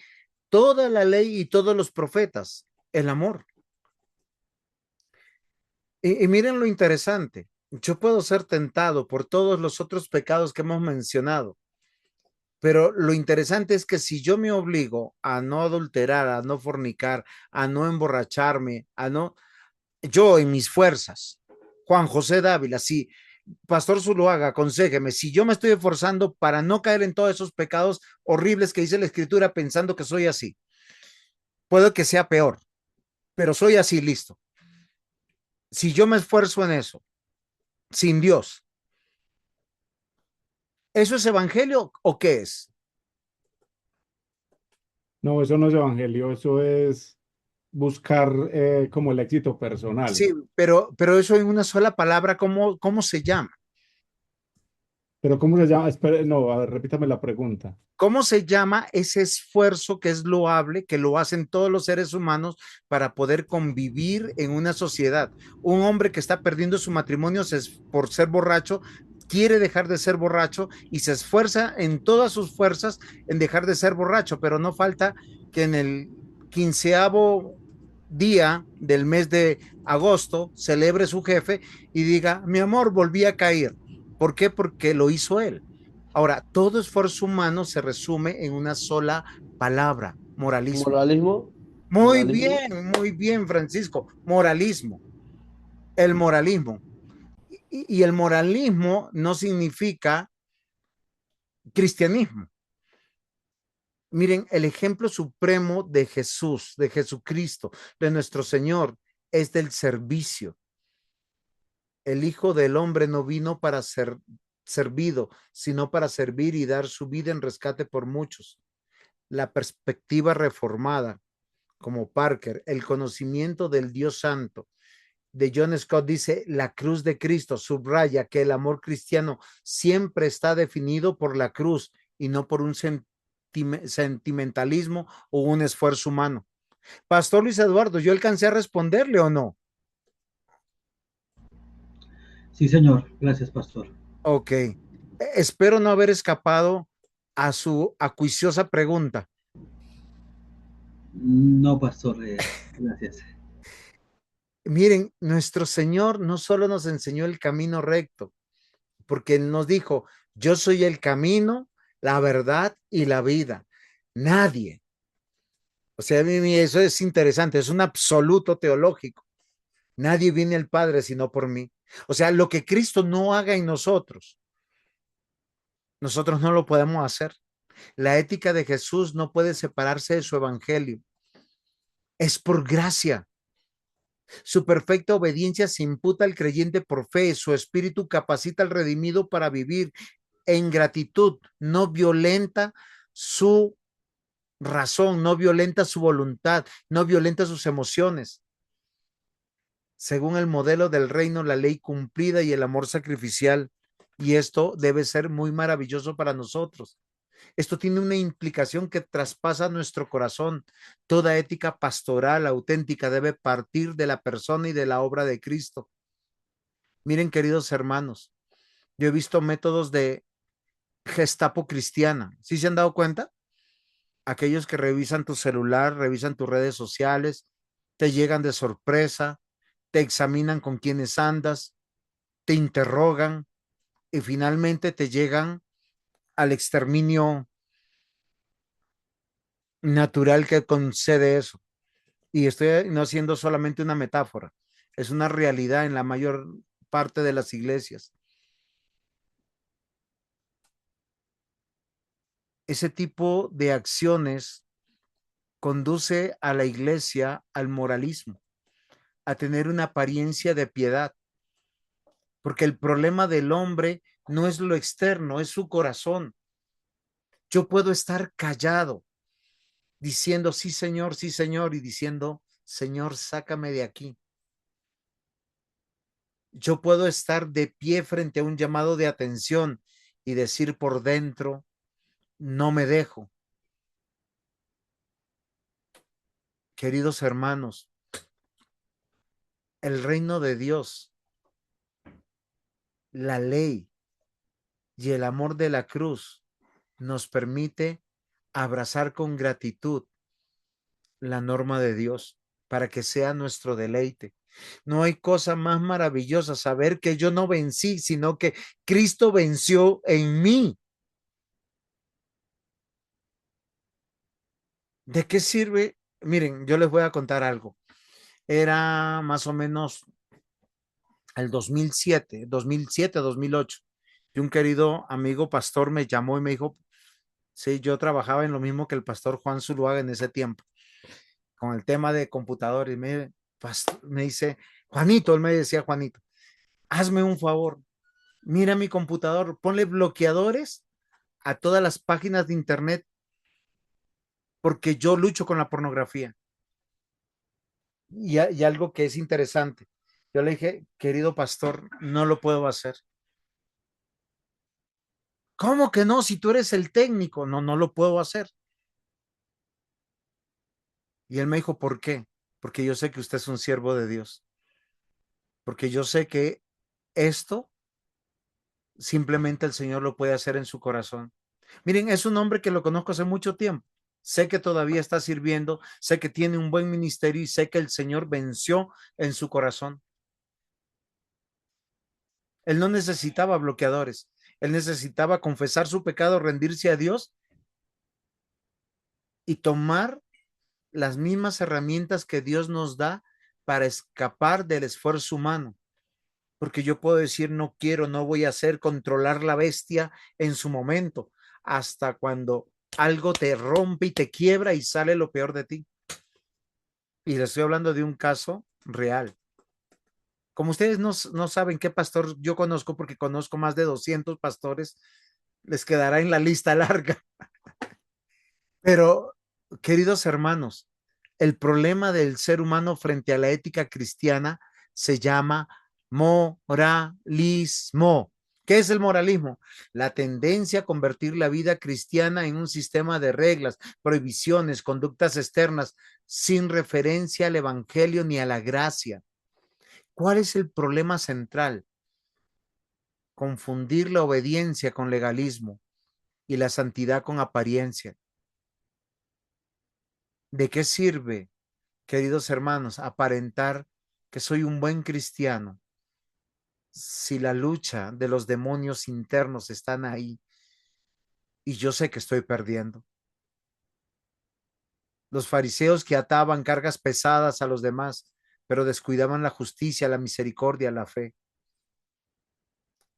toda la ley y todos los profetas? El amor. Y miren lo interesante. Yo puedo ser tentado por todos los otros pecados que hemos mencionado, pero lo interesante es que si yo me obligo a no adulterar, a no fornicar, a no emborracharme, a no, yo en mis fuerzas, Juan José Dávila, sí, Pastor Zuluaga, aconséjeme, si yo me estoy esforzando para no caer en todos esos pecados horribles que dice la Escritura pensando que soy así, puede que sea peor, pero soy así, listo. Si yo me esfuerzo en eso, sin Dios, ¿eso es evangelio o qué es? No, eso no es evangelio, eso es buscar como el éxito personal. Sí, pero eso en una sola palabra, ¿cómo se llama? Pero ¿cómo se llama? Espere, no, a ver, repítame la pregunta. ¿Cómo se llama ese esfuerzo que es loable, que lo hacen todos los seres humanos para poder convivir en una sociedad? Un hombre que está perdiendo su matrimonio por ser borracho, quiere dejar de ser borracho y se esfuerza en todas sus fuerzas en dejar de ser borracho, pero no falta que en el 15º día del mes de agosto celebre su jefe y diga, mi amor, volví a caer. ¿Por qué? Porque lo hizo él. Ahora, todo esfuerzo humano se resume en una sola palabra, moralismo. Moralismo, moralismo. Muy bien, Francisco. Moralismo, el moralismo. Y el moralismo no significa cristianismo. Miren, el ejemplo supremo de Jesús, de Jesucristo, de nuestro Señor, es del servicio. El Hijo del Hombre no vino para ser servido, sino para servir y dar su vida en rescate por muchos. La perspectiva reformada, como Parker, el conocimiento del Dios Santo. De John Scott dice, la cruz de Cristo subraya que el amor cristiano siempre está definido por la cruz y no por un sentimentalismo o un esfuerzo humano. Pastor Luis Eduardo, ¿yo alcancé a responderle o no? Sí, señor. Gracias, pastor. Ok. Espero no haber escapado a su acuiciosa pregunta. No, pastor. Gracias. Miren, nuestro Señor no solo nos enseñó el camino recto, porque Él nos dijo, yo soy el camino, la verdad y la vida. Nadie. O sea, eso es interesante, es un absoluto teológico. Nadie viene al Padre sino por mí. O sea, lo que Cristo no haga en nosotros, nosotros no lo podemos hacer. La ética de Jesús no puede separarse de su evangelio. Es por gracia. Su perfecta obediencia se imputa al creyente por fe. Su espíritu capacita al redimido para vivir en gratitud. No violenta su razón, no violenta su voluntad, no violenta sus emociones. Según el modelo del reino, la ley cumplida y el amor sacrificial. Y esto debe ser muy maravilloso para nosotros. Esto tiene una implicación que traspasa nuestro corazón. Toda ética pastoral auténtica debe partir de la persona y de la obra de Cristo. Miren, queridos hermanos, yo he visto métodos de Gestapo cristiana. ¿Sí se han dado cuenta? Aquellos que revisan tu celular, revisan tus redes sociales, te llegan de sorpresa, te examinan con quienes andas, te interrogan y finalmente te llegan al exterminio natural que concede eso. Y estoy no siendo solamente una metáfora, es una realidad en la mayor parte de las iglesias. Ese tipo de acciones conduce a la iglesia al moralismo, a tener una apariencia de piedad, porque el problema del hombre no es lo externo, es su corazón. Yo puedo estar callado diciendo sí, señor, y diciendo, Señor, sácame de aquí. Yo puedo estar de pie frente a un llamado de atención y decir por dentro, no me dejo. queridos hermanos, el reino de Dios, la ley y el amor de la cruz nos permite abrazar con gratitud la norma de Dios para que sea nuestro deleite. No hay cosa más maravillosa saber que yo no vencí, sino que Cristo venció en mí. ¿De qué sirve? Miren, yo les voy a contar algo. Era más o menos el 2007, 2008. Y un querido amigo pastor me llamó y me dijo, sí, yo trabajaba en lo mismo que el pastor Juan Zuluaga en ese tiempo, con el tema de computadores. Y me dice, Juanito, él me decía, Juanito, hazme un favor, mira mi computador, ponle bloqueadores a todas las páginas de internet porque yo lucho con la pornografía. Y algo que es interesante, yo le dije, querido pastor, no lo puedo hacer. ¿Cómo que no? Si tú eres el técnico, no, no lo puedo hacer. Y él me dijo, ¿por qué? Porque yo sé que usted es un siervo de Dios, porque yo sé que esto simplemente el Señor lo puede hacer en su corazón. Miren, es un hombre que lo conozco hace mucho tiempo. Sé que todavía está sirviendo, sé que tiene un buen ministerio y sé que el Señor venció en su corazón. Él no necesitaba bloqueadores, él necesitaba confesar su pecado, rendirse a Dios y tomar las mismas herramientas que Dios nos da para escapar del esfuerzo humano. Porque yo puedo decir, no quiero, no voy a hacer, controlar la bestia en su momento, hasta cuando algo te rompe y te quiebra y sale lo peor de ti. Y le estoy hablando de un caso real. Como ustedes no saben qué pastor yo conozco, porque conozco más de 200 pastores, les quedará en la lista larga. Pero, queridos hermanos, el problema del ser humano frente a la ética cristiana se llama moralismo. ¿Qué es el moralismo? La tendencia a convertir la vida cristiana en un sistema de reglas, prohibiciones, conductas externas, sin referencia al evangelio ni a la gracia. ¿Cuál es el problema central? Confundir la obediencia con legalismo y la santidad con apariencia. ¿De qué sirve, queridos hermanos, aparentar que soy un buen cristiano si la lucha de los demonios internos están ahí y yo sé que estoy perdiendo? Los fariseos que ataban cargas pesadas a los demás, pero descuidaban la justicia, la misericordia, la fe.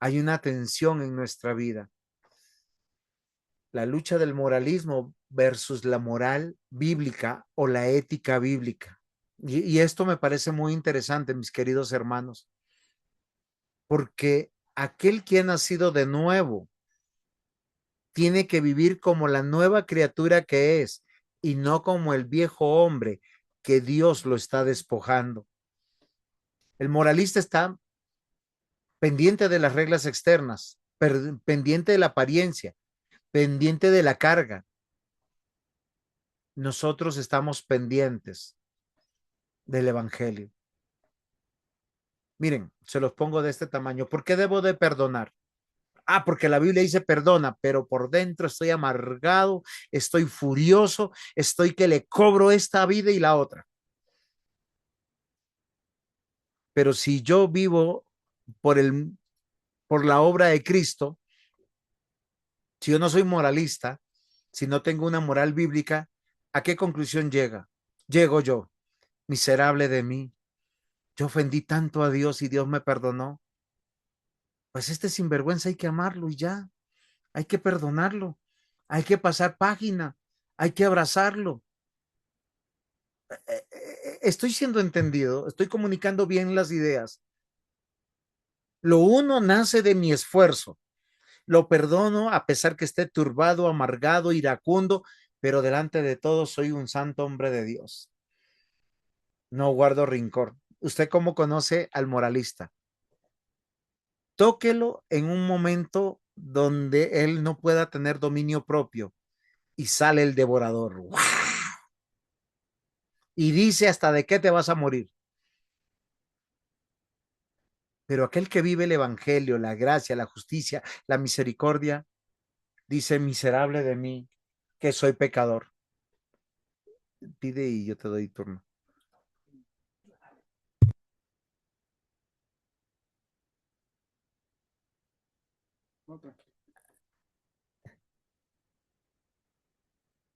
Hay una tensión en nuestra vida. La lucha del moralismo versus la moral bíblica o la ética bíblica. Y esto me parece muy interesante, mis queridos hermanos, porque aquel que ha nacido de nuevo tiene que vivir como la nueva criatura que es y no como el viejo hombre que Dios lo está despojando. El moralista está pendiente de las reglas externas, pendiente de la apariencia, pendiente de la carga. Nosotros estamos pendientes del evangelio. Miren, se los pongo de este tamaño. ¿Por qué debo de perdonar? Ah, porque la Biblia dice perdona, pero por dentro estoy amargado, estoy furioso, estoy que le cobro esta vida y la otra. Pero si yo vivo por por la obra de Cristo, si yo no soy moralista, si no tengo una moral bíblica, ¿a qué conclusión llego yo? Miserable de mí. Yo ofendí tanto a Dios y Dios me perdonó. Pues este sinvergüenza hay que amarlo y ya. Hay que perdonarlo. Hay que pasar página. Hay que abrazarlo. Estoy siendo entendido. Estoy comunicando bien las ideas. Lo uno nace de mi esfuerzo. Lo perdono a pesar que esté turbado, amargado, iracundo, pero delante de todos soy un santo hombre de Dios. No guardo rencor. ¿Usted cómo conoce al moralista? Tóquelo en un momento donde él no pueda tener dominio propio y sale el devorador. ¡Wow! y dice hasta de qué te vas a morir. Pero aquel que vive el evangelio, la gracia, la justicia, la misericordia, dice, miserable de mí, que soy pecador. Pide y yo te doy turno.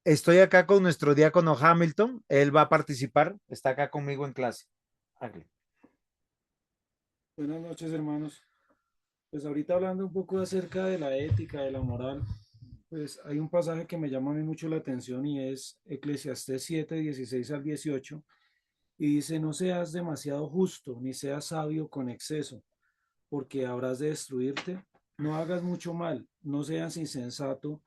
Estoy acá con nuestro diácono Hamilton. Él va a participar. Está acá conmigo en clase. Hágale. Buenas noches, hermanos. Pues ahorita hablando un poco acerca de la ética, de la moral, pues hay un pasaje que me llama a mí mucho la atención y es Eclesiastés 7, 16 al 18, y dice, no seas demasiado justo, ni seas sabio con exceso, porque habrás de destruirte. No hagas mucho mal, no seas insensato,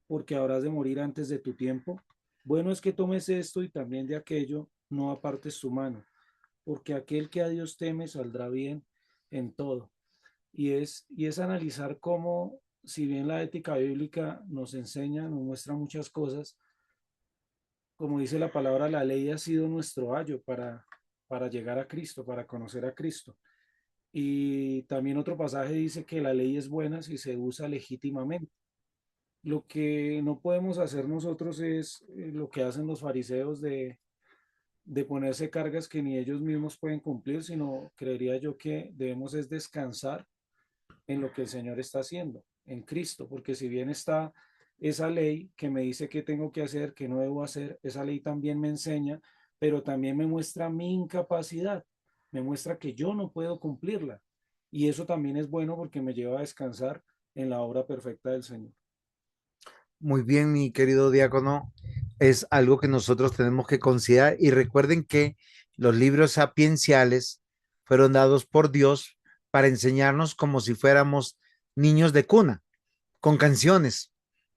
porque habrás de morir antes de tu tiempo. Bueno es que tomes esto y también de aquello, no apartes tu mano, porque aquel que a Dios teme saldrá bien en todo. Y es analizar cómo, si bien la ética bíblica nos enseña, nos muestra muchas cosas, como dice la palabra, la ley ha sido nuestro ayo para llegar a Cristo, para conocer a Cristo. Y también otro pasaje dice que la ley es buena si se usa legítimamente. Lo que no podemos hacer nosotros es lo que hacen los fariseos de ponerse cargas que ni ellos mismos pueden cumplir, sino creería yo que debemos es descansar en lo que el Señor está haciendo, en Cristo, porque si bien está esa ley que me dice qué tengo que hacer, qué no debo hacer, esa ley también me enseña, pero también me muestra mi incapacidad, me muestra que yo no puedo cumplirla. Y eso también es bueno porque me lleva a descansar en la obra perfecta del Señor. Muy bien, mi querido diácono. Es algo que nosotros tenemos que considerar. Y recuerden que los libros sapienciales fueron dados por Dios para enseñarnos como si fuéramos niños de cuna, con canciones,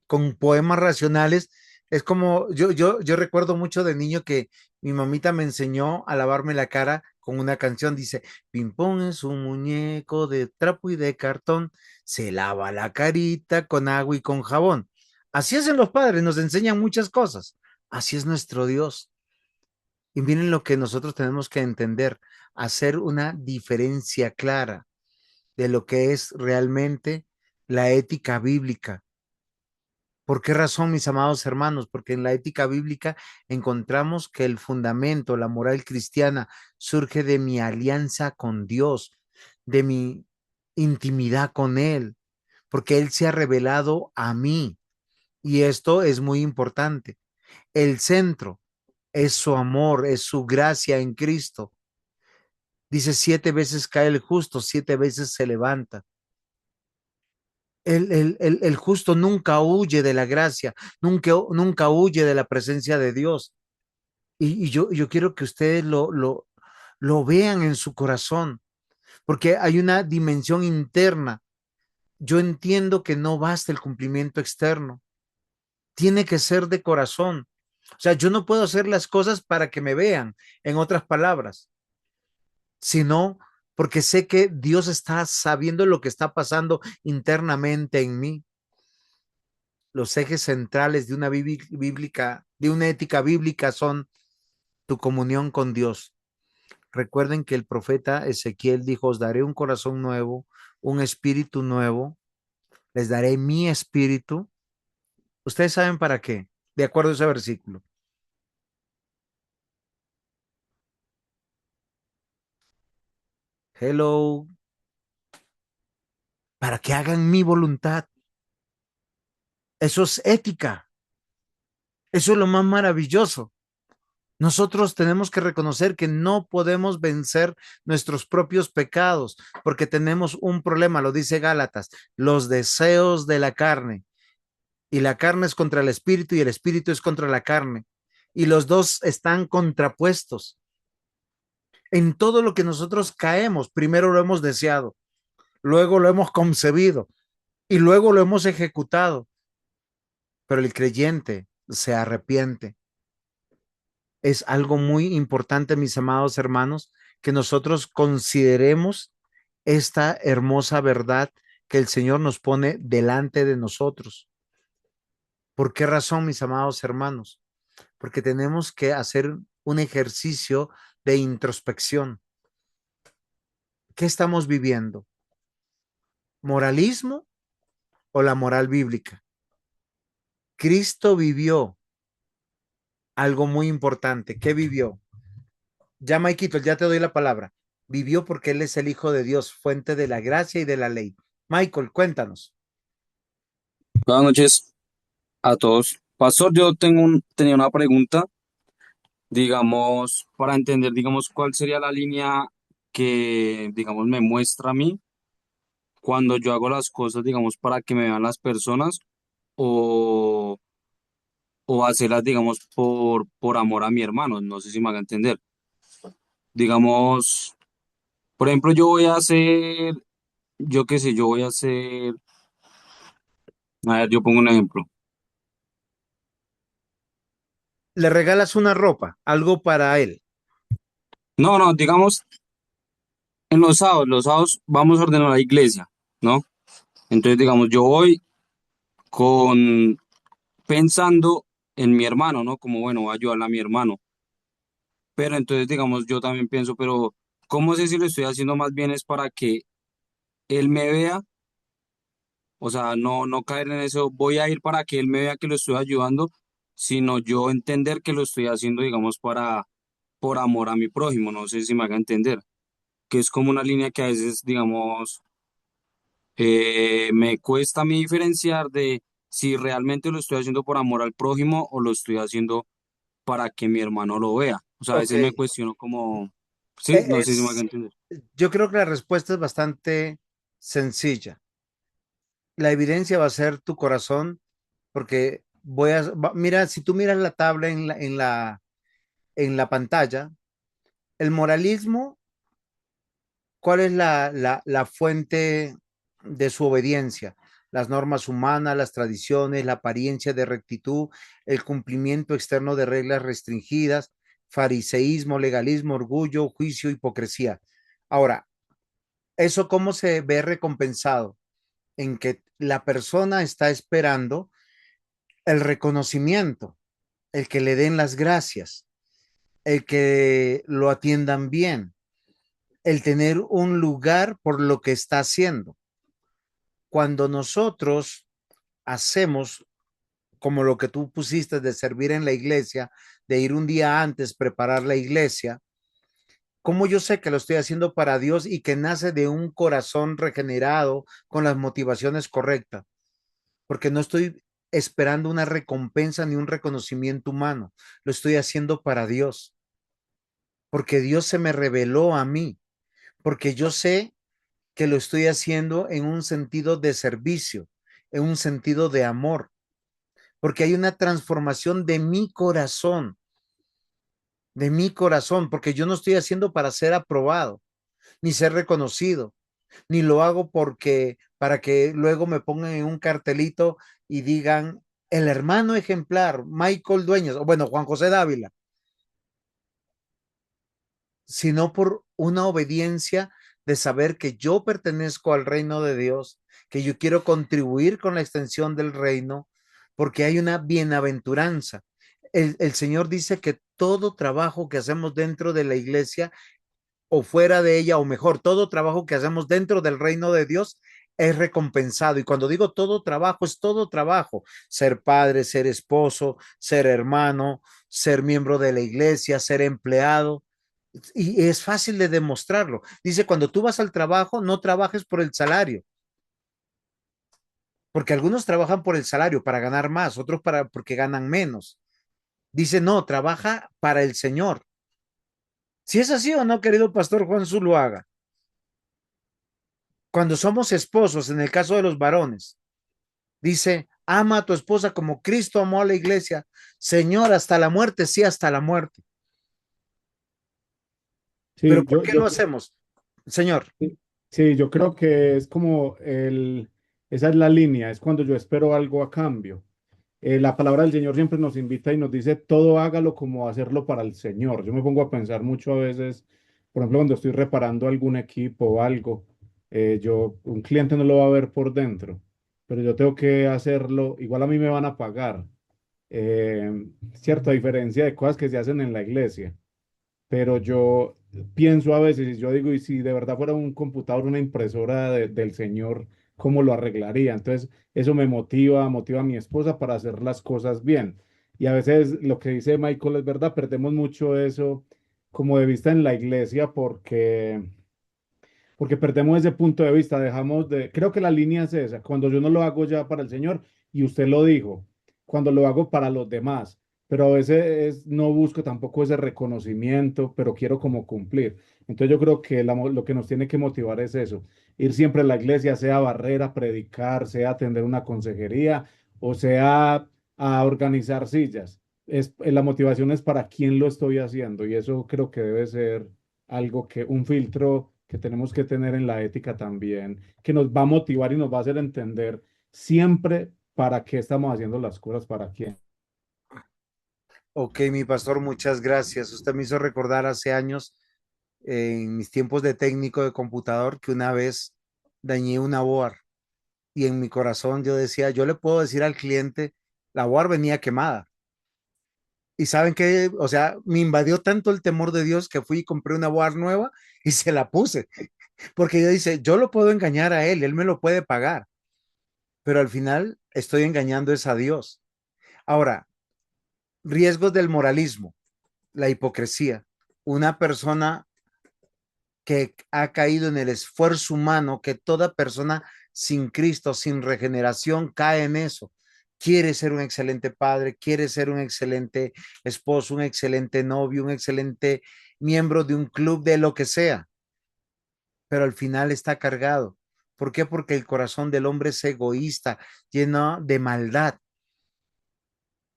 con poemas racionales. Es como yo recuerdo mucho de niño que mi mamita me enseñó a lavarme la cara con una canción. Dice, Pimpón es un muñeco de trapo y de cartón, se lava la carita con agua y con jabón. Así hacen los padres, nos enseñan muchas cosas. Así es nuestro Dios. Y miren lo que nosotros tenemos que entender, hacer una diferencia clara de lo que es realmente la ética bíblica. ¿Por qué razón, mis amados hermanos? Porque en la ética bíblica encontramos que el fundamento, la moral cristiana, surge de mi alianza con Dios, de mi intimidad con Él, porque Él se ha revelado a mí. Y esto es muy importante. El centro es su amor, es su gracia en Cristo. Dice, 7 veces cae el justo, 7 veces se levanta. El justo nunca huye de la gracia, nunca huye de la presencia de Dios. Y yo quiero que ustedes lo vean en su corazón, porque hay una dimensión interna. Yo entiendo que no basta el cumplimiento externo, tiene que ser de corazón. O sea, yo no puedo hacer las cosas para que me vean, en otras palabras, sino porque sé que Dios está sabiendo lo que está pasando internamente en mí. Los ejes centrales de una bíblica, de una ética bíblica son tu comunión con Dios. Recuerden que el profeta Ezequiel dijo, os daré un corazón nuevo, un espíritu nuevo, les daré mi espíritu. Ustedes saben para qué, de acuerdo a ese versículo. Hello, para que hagan mi voluntad. Eso es ética. Eso es lo más maravilloso. Nosotros tenemos que reconocer que no podemos vencer nuestros propios pecados porque tenemos un problema, lo dice Gálatas, los deseos de la carne. Y la carne es contra el espíritu y el espíritu es contra la carne. Y los dos están contrapuestos. En todo lo que nosotros caemos, primero lo hemos deseado, luego lo hemos concebido y luego lo hemos ejecutado. Pero el creyente se arrepiente. Es algo muy importante, mis amados hermanos, que nosotros consideremos esta hermosa verdad que el Señor nos pone delante de nosotros. ¿Por qué razón, mis amados hermanos? Porque tenemos que hacer un ejercicio de introspección. ¿Qué estamos viviendo? ¿Moralismo o la moral bíblica? Cristo vivió algo muy importante. ¿Qué vivió? Ya, Maikito, ya te doy la palabra. Vivió porque Él es el Hijo de Dios, fuente de la gracia y de la ley. Michael, cuéntanos. Buenas noches a todos. Pastor, tenía una pregunta, digamos, para entender, digamos, cuál sería la línea que, digamos, me muestra a mí cuando yo hago las cosas, digamos, para que me vean las personas o, o hacerlas, digamos, por amor a mi hermano. No sé si me haga entender. Digamos, por ejemplo, yo qué sé, yo voy a hacer, a ver, yo pongo un ejemplo. Le regalas una ropa, algo para Él. No, no, digamos, en los sábados vamos a ordenar la iglesia, ¿no? Entonces, digamos, yo voy con pensando en mi hermano, ¿no? Como, bueno, voy a ayudarle a mi hermano. Pero entonces, digamos, yo también pienso, pero ¿cómo sé si lo estoy haciendo más bien es para que él me vea? O sea, no caer en eso, voy a ir para que él me vea que lo estoy ayudando, sino yo entender que lo estoy haciendo, digamos, por amor a mi prójimo. No sé si me haga entender. Que es como una línea que a veces, digamos, me cuesta a mí diferenciar de si realmente lo estoy haciendo por amor al prójimo o lo estoy haciendo para que mi hermano lo vea. O sea, a Ok. veces me cuestiono como, sí, no sé si me haga Es, entender. yo creo que la respuesta es bastante sencilla. La evidencia va a ser tu corazón, porque mira, si tú miras la tabla en la pantalla, el moralismo, ¿cuál es la fuente de su obediencia? Las normas humanas, las tradiciones, la apariencia de rectitud, el cumplimiento externo de reglas restringidas, fariseísmo, legalismo, orgullo, juicio, hipocresía. Ahora, ¿eso cómo se ve recompensado? En que la persona está esperando el reconocimiento, el que le den las gracias, el que lo atiendan bien, el tener un lugar por lo que está haciendo. Cuando nosotros hacemos como lo que tú pusiste de servir en la iglesia, de ir un día antes, preparar la iglesia, ¿cómo yo sé que lo estoy haciendo para Dios y que nace de un corazón regenerado con las motivaciones correctas? Porque no estoy esperando una recompensa ni un reconocimiento humano, lo estoy haciendo para Dios, porque Dios se me reveló a mí, porque yo sé que lo estoy haciendo en un sentido de servicio, en un sentido de amor, porque hay una transformación de mi corazón, porque yo no estoy haciendo para ser aprobado, ni ser reconocido, ni lo hago porque para que luego me pongan en un cartelito y digan el hermano ejemplar, Michael Dueñas, o bueno, Juan José Dávila, sino por una obediencia de saber que yo pertenezco al reino de Dios, que yo quiero contribuir con la extensión del reino, porque hay una bienaventuranza. El Señor dice que todo trabajo que hacemos dentro de la iglesia o fuera de ella, o mejor, todo trabajo que hacemos dentro del reino de Dios es recompensado. Y cuando digo todo trabajo, es todo trabajo. Ser padre, ser esposo, ser hermano, ser miembro de la iglesia, ser empleado. Y es fácil de demostrarlo. Dice, cuando tú vas al trabajo, no trabajes por el salario, porque algunos trabajan por el salario para ganar más, otros porque ganan menos. Dice, no, trabaja para el Señor. Si es así o no, querido pastor Juan Zuluaga, cuando somos esposos, en el caso de los varones, dice, ama a tu esposa como Cristo amó a la iglesia. Señor, hasta la muerte, sí, hasta la muerte. Pero Sí, ¿por qué lo hacemos, Señor? sí, sí, yo creo que es como esa es la línea, es cuando yo espero algo a cambio. La palabra del Señor siempre nos invita y nos dice, todo hágalo como hacerlo para el Señor. Yo me pongo a pensar mucho a veces, por ejemplo, cuando estoy reparando algún equipo o algo, un cliente no lo va a ver por dentro, pero yo tengo que hacerlo, igual a mí me van a pagar, cierto, a diferencia de cosas que se hacen en la iglesia. pero yo pienso a veces, y yo digo, y si de verdad fuera un computador, una impresora del Señor, ¿cómo lo arreglaría? Entonces, eso me motiva a mi esposa para hacer las cosas bien. Y a veces lo que dice Michael es verdad, perdemos mucho eso como de vista en la iglesia porque perdemos ese punto de vista, dejamos de, creo que la línea es esa, cuando yo no lo hago ya para el Señor, y usted lo dijo, cuando lo hago para los demás, pero a veces no busco tampoco ese reconocimiento, pero quiero como cumplir. Entonces yo creo que lo que nos tiene que motivar es eso, ir siempre a la iglesia, sea barrera, predicar, sea atender una consejería, o sea a organizar sillas. La motivación es para quién lo estoy haciendo, y eso creo que debe ser algo que, un filtro que tenemos que tener en la ética también, que nos va a motivar y nos va a hacer entender siempre para qué estamos haciendo las cosas, para quién. Ok, mi pastor, muchas gracias. Usted me hizo recordar hace años, en mis tiempos de técnico de computador, que una vez dañé una board y en mi corazón yo decía, yo le puedo decir al cliente, la board venía quemada. Y saben que, o sea, me invadió tanto el temor de Dios que fui y compré una board nueva y se la puse, porque yo dice, yo lo puedo engañar a él me lo puede pagar, pero al final estoy engañando es a Dios. Ahora, riesgos del moralismo, la hipocresía. Una persona que ha caído en el esfuerzo humano, que toda persona sin Cristo, sin regeneración, cae en eso. Quiere ser un excelente padre, quiere ser un excelente esposo, un excelente novio, un excelente miembro de un club, de lo que sea, pero al final está cargado. ¿Por qué? Porque el corazón del hombre es egoísta, lleno de maldad,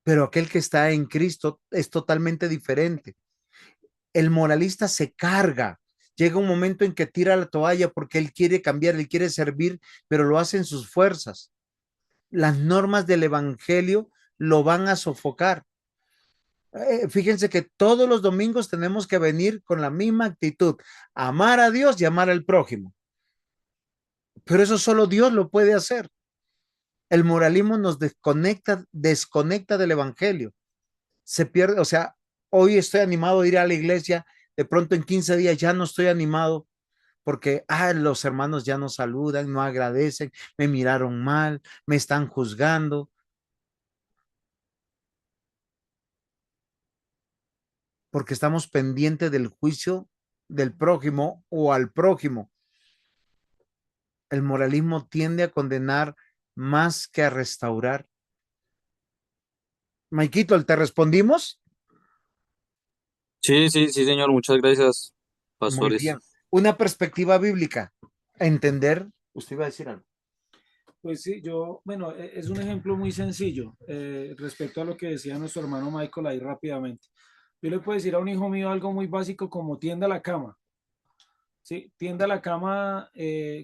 pero aquel que está en Cristo es totalmente diferente. El moralista se carga. Llega un momento en que tira la toalla porque él quiere cambiar, él quiere servir, pero lo hace en sus fuerzas. Las normas del evangelio lo van a sofocar. Fíjense que todos los domingos tenemos que venir con la misma actitud, amar a Dios y amar al prójimo. Pero eso solo Dios lo puede hacer. El moralismo nos desconecta del evangelio. Se pierde, o sea, hoy estoy animado de ir a la iglesia, de pronto en 15 días ya no estoy animado porque los hermanos ya no saludan, no agradecen, me miraron mal, me están juzgando, porque estamos pendientes del juicio del prójimo o al prójimo. El moralismo tiende a condenar más que a restaurar. Maikito, ¿te respondimos? Sí, sí, sí, señor, muchas gracias, Muy pastores. bien. Una perspectiva bíblica. Entender. Usted iba a decir algo. Pues sí, yo, bueno, es un ejemplo muy sencillo respecto a lo que decía nuestro hermano Michael ahí rápidamente. Yo le puedo decir a un hijo mío algo muy básico como tienda la cama. Sí, tienda la cama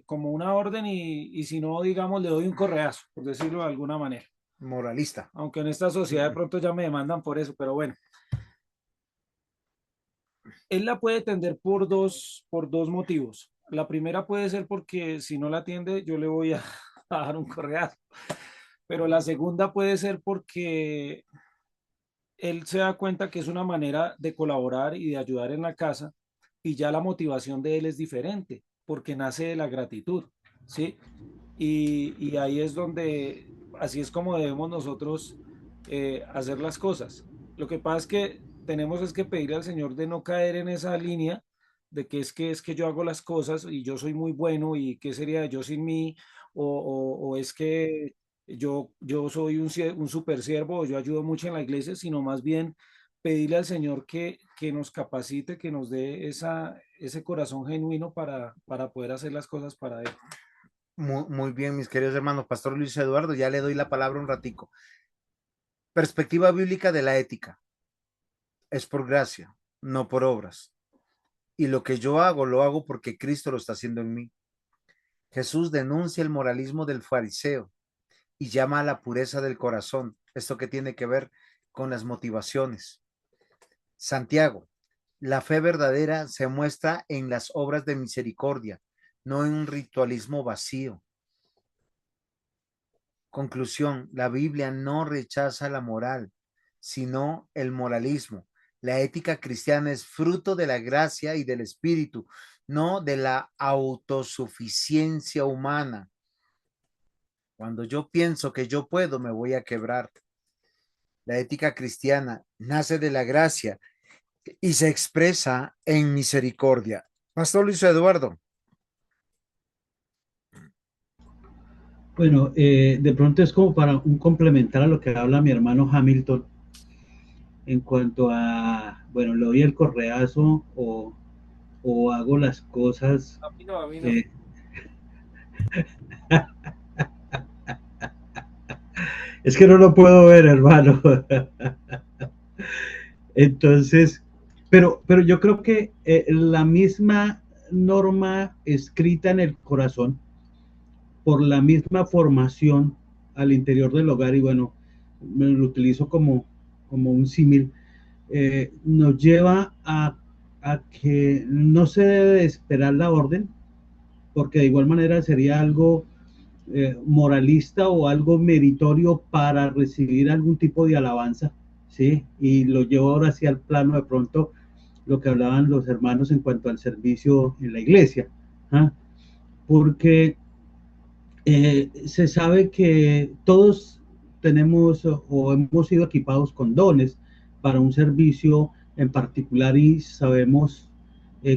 como una orden y si no, digamos, le doy un correazo, por decirlo de alguna manera. Moralista. Aunque en esta sociedad de pronto ya me demandan por eso, pero bueno. Él la puede tender por dos motivos. La primera puede ser porque si no la atiende, yo le voy a, a dar un correazo. Pero la segunda puede ser porque él se da cuenta que es una manera de colaborar y de ayudar en la casa y ya la motivación de él es diferente porque nace de la gratitud, ¿sí? Y ahí es donde, así es como debemos nosotros hacer las cosas. Lo que pasa es que tenemos es que pedir al Señor de no caer en esa línea de que es que yo hago las cosas y yo soy muy bueno y qué sería de yo sin mí o es que yo soy un super siervo o yo ayudo mucho en la iglesia, sino más bien pedirle al Señor que nos capacite, que nos dé ese corazón genuino para poder hacer las cosas para Él. Muy bien, mis queridos hermanos. Pastor Luis Eduardo, ya le doy la palabra un ratico. Perspectiva bíblica de la ética. Es por gracia, no por obras. Y lo que yo hago, lo hago porque Cristo lo está haciendo en mí. Jesús denuncia el moralismo del fariseo y llama a la pureza del corazón. Esto que tiene que ver con las motivaciones. Santiago, la fe verdadera se muestra en las obras de misericordia, no en un ritualismo vacío. Conclusión, la Biblia no rechaza la moral, sino el moralismo. La ética cristiana es fruto de la gracia y del espíritu, no de la autosuficiencia humana. Cuando yo pienso que yo puedo, me voy a quebrar. La ética cristiana nace de la gracia y se expresa en misericordia. Pastor Luis Eduardo. Bueno, de pronto es como para un complementar a lo que habla mi hermano Hamilton en cuanto a, bueno, le doy el correazo o hago las cosas. A mí no, a mí no. eh, es que no lo puedo ver, hermano. Entonces, pero yo creo que la misma norma escrita en el corazón, por la misma formación al interior del hogar, y bueno, me lo utilizo como un símil, nos lleva a que no se debe esperar la orden, porque de igual manera sería algo moralista o algo meritorio para recibir algún tipo de alabanza, ¿sí? Y lo llevo ahora hacia el plano de pronto lo que hablaban los hermanos en cuanto al servicio en la iglesia, ¿ah? Porque se sabe que todos tenemos o hemos sido equipados con dones para un servicio en particular y sabemos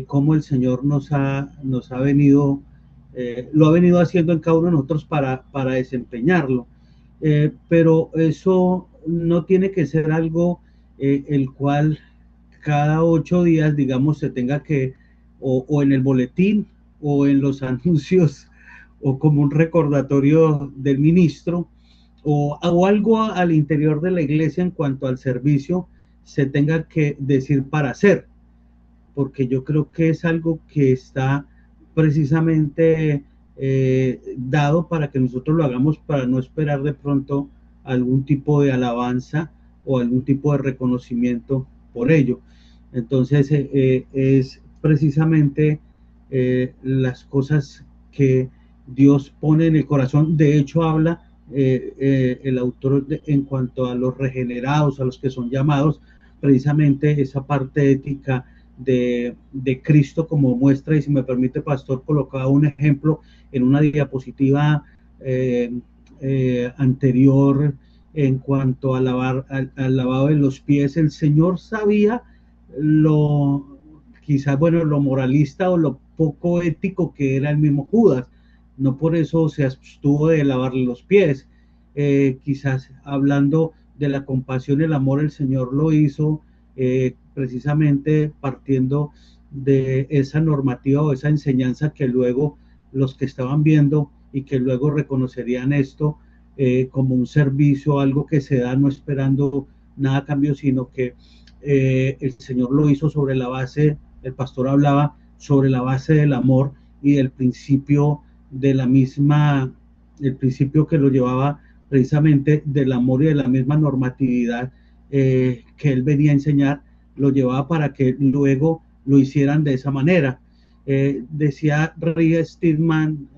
cómo el Señor nos ha venido, lo ha venido haciendo en cada uno de nosotros para desempeñarlo. Pero eso no tiene que ser algo el cual cada 8 días, digamos, se tenga que, o en el boletín o en los anuncios o como un recordatorio del ministro o algo al interior de la iglesia en cuanto al servicio se tenga que decir para hacer, porque yo creo que es algo que está precisamente dado para que nosotros lo hagamos para no esperar de pronto algún tipo de alabanza o algún tipo de reconocimiento por ello. Entonces es precisamente las cosas que Dios pone en el corazón. De hecho habla el autor en cuanto a los regenerados, a los que son llamados, precisamente esa parte ética de Cristo como muestra, y si me permite, pastor, colocaba un ejemplo en una diapositiva anterior en cuanto al lavado de los pies. El Señor sabía quizás, bueno, lo moralista o lo poco ético que era el mismo Judas. No por eso se abstuvo de lavarle los pies. Quizás hablando de la compasión y el amor, el Señor lo hizo precisamente partiendo de esa normativa o esa enseñanza que luego los que estaban viendo y que luego reconocerían esto como un servicio, algo que se da no esperando nada a cambio, sino que el Señor lo hizo sobre la base, el pastor hablaba sobre la base del amor y del principio de la misma, el principio que lo llevaba precisamente del amor y de la misma normatividad que él venía a enseñar, lo llevaba para que luego lo hicieran de esa manera. Decía Ray Stillman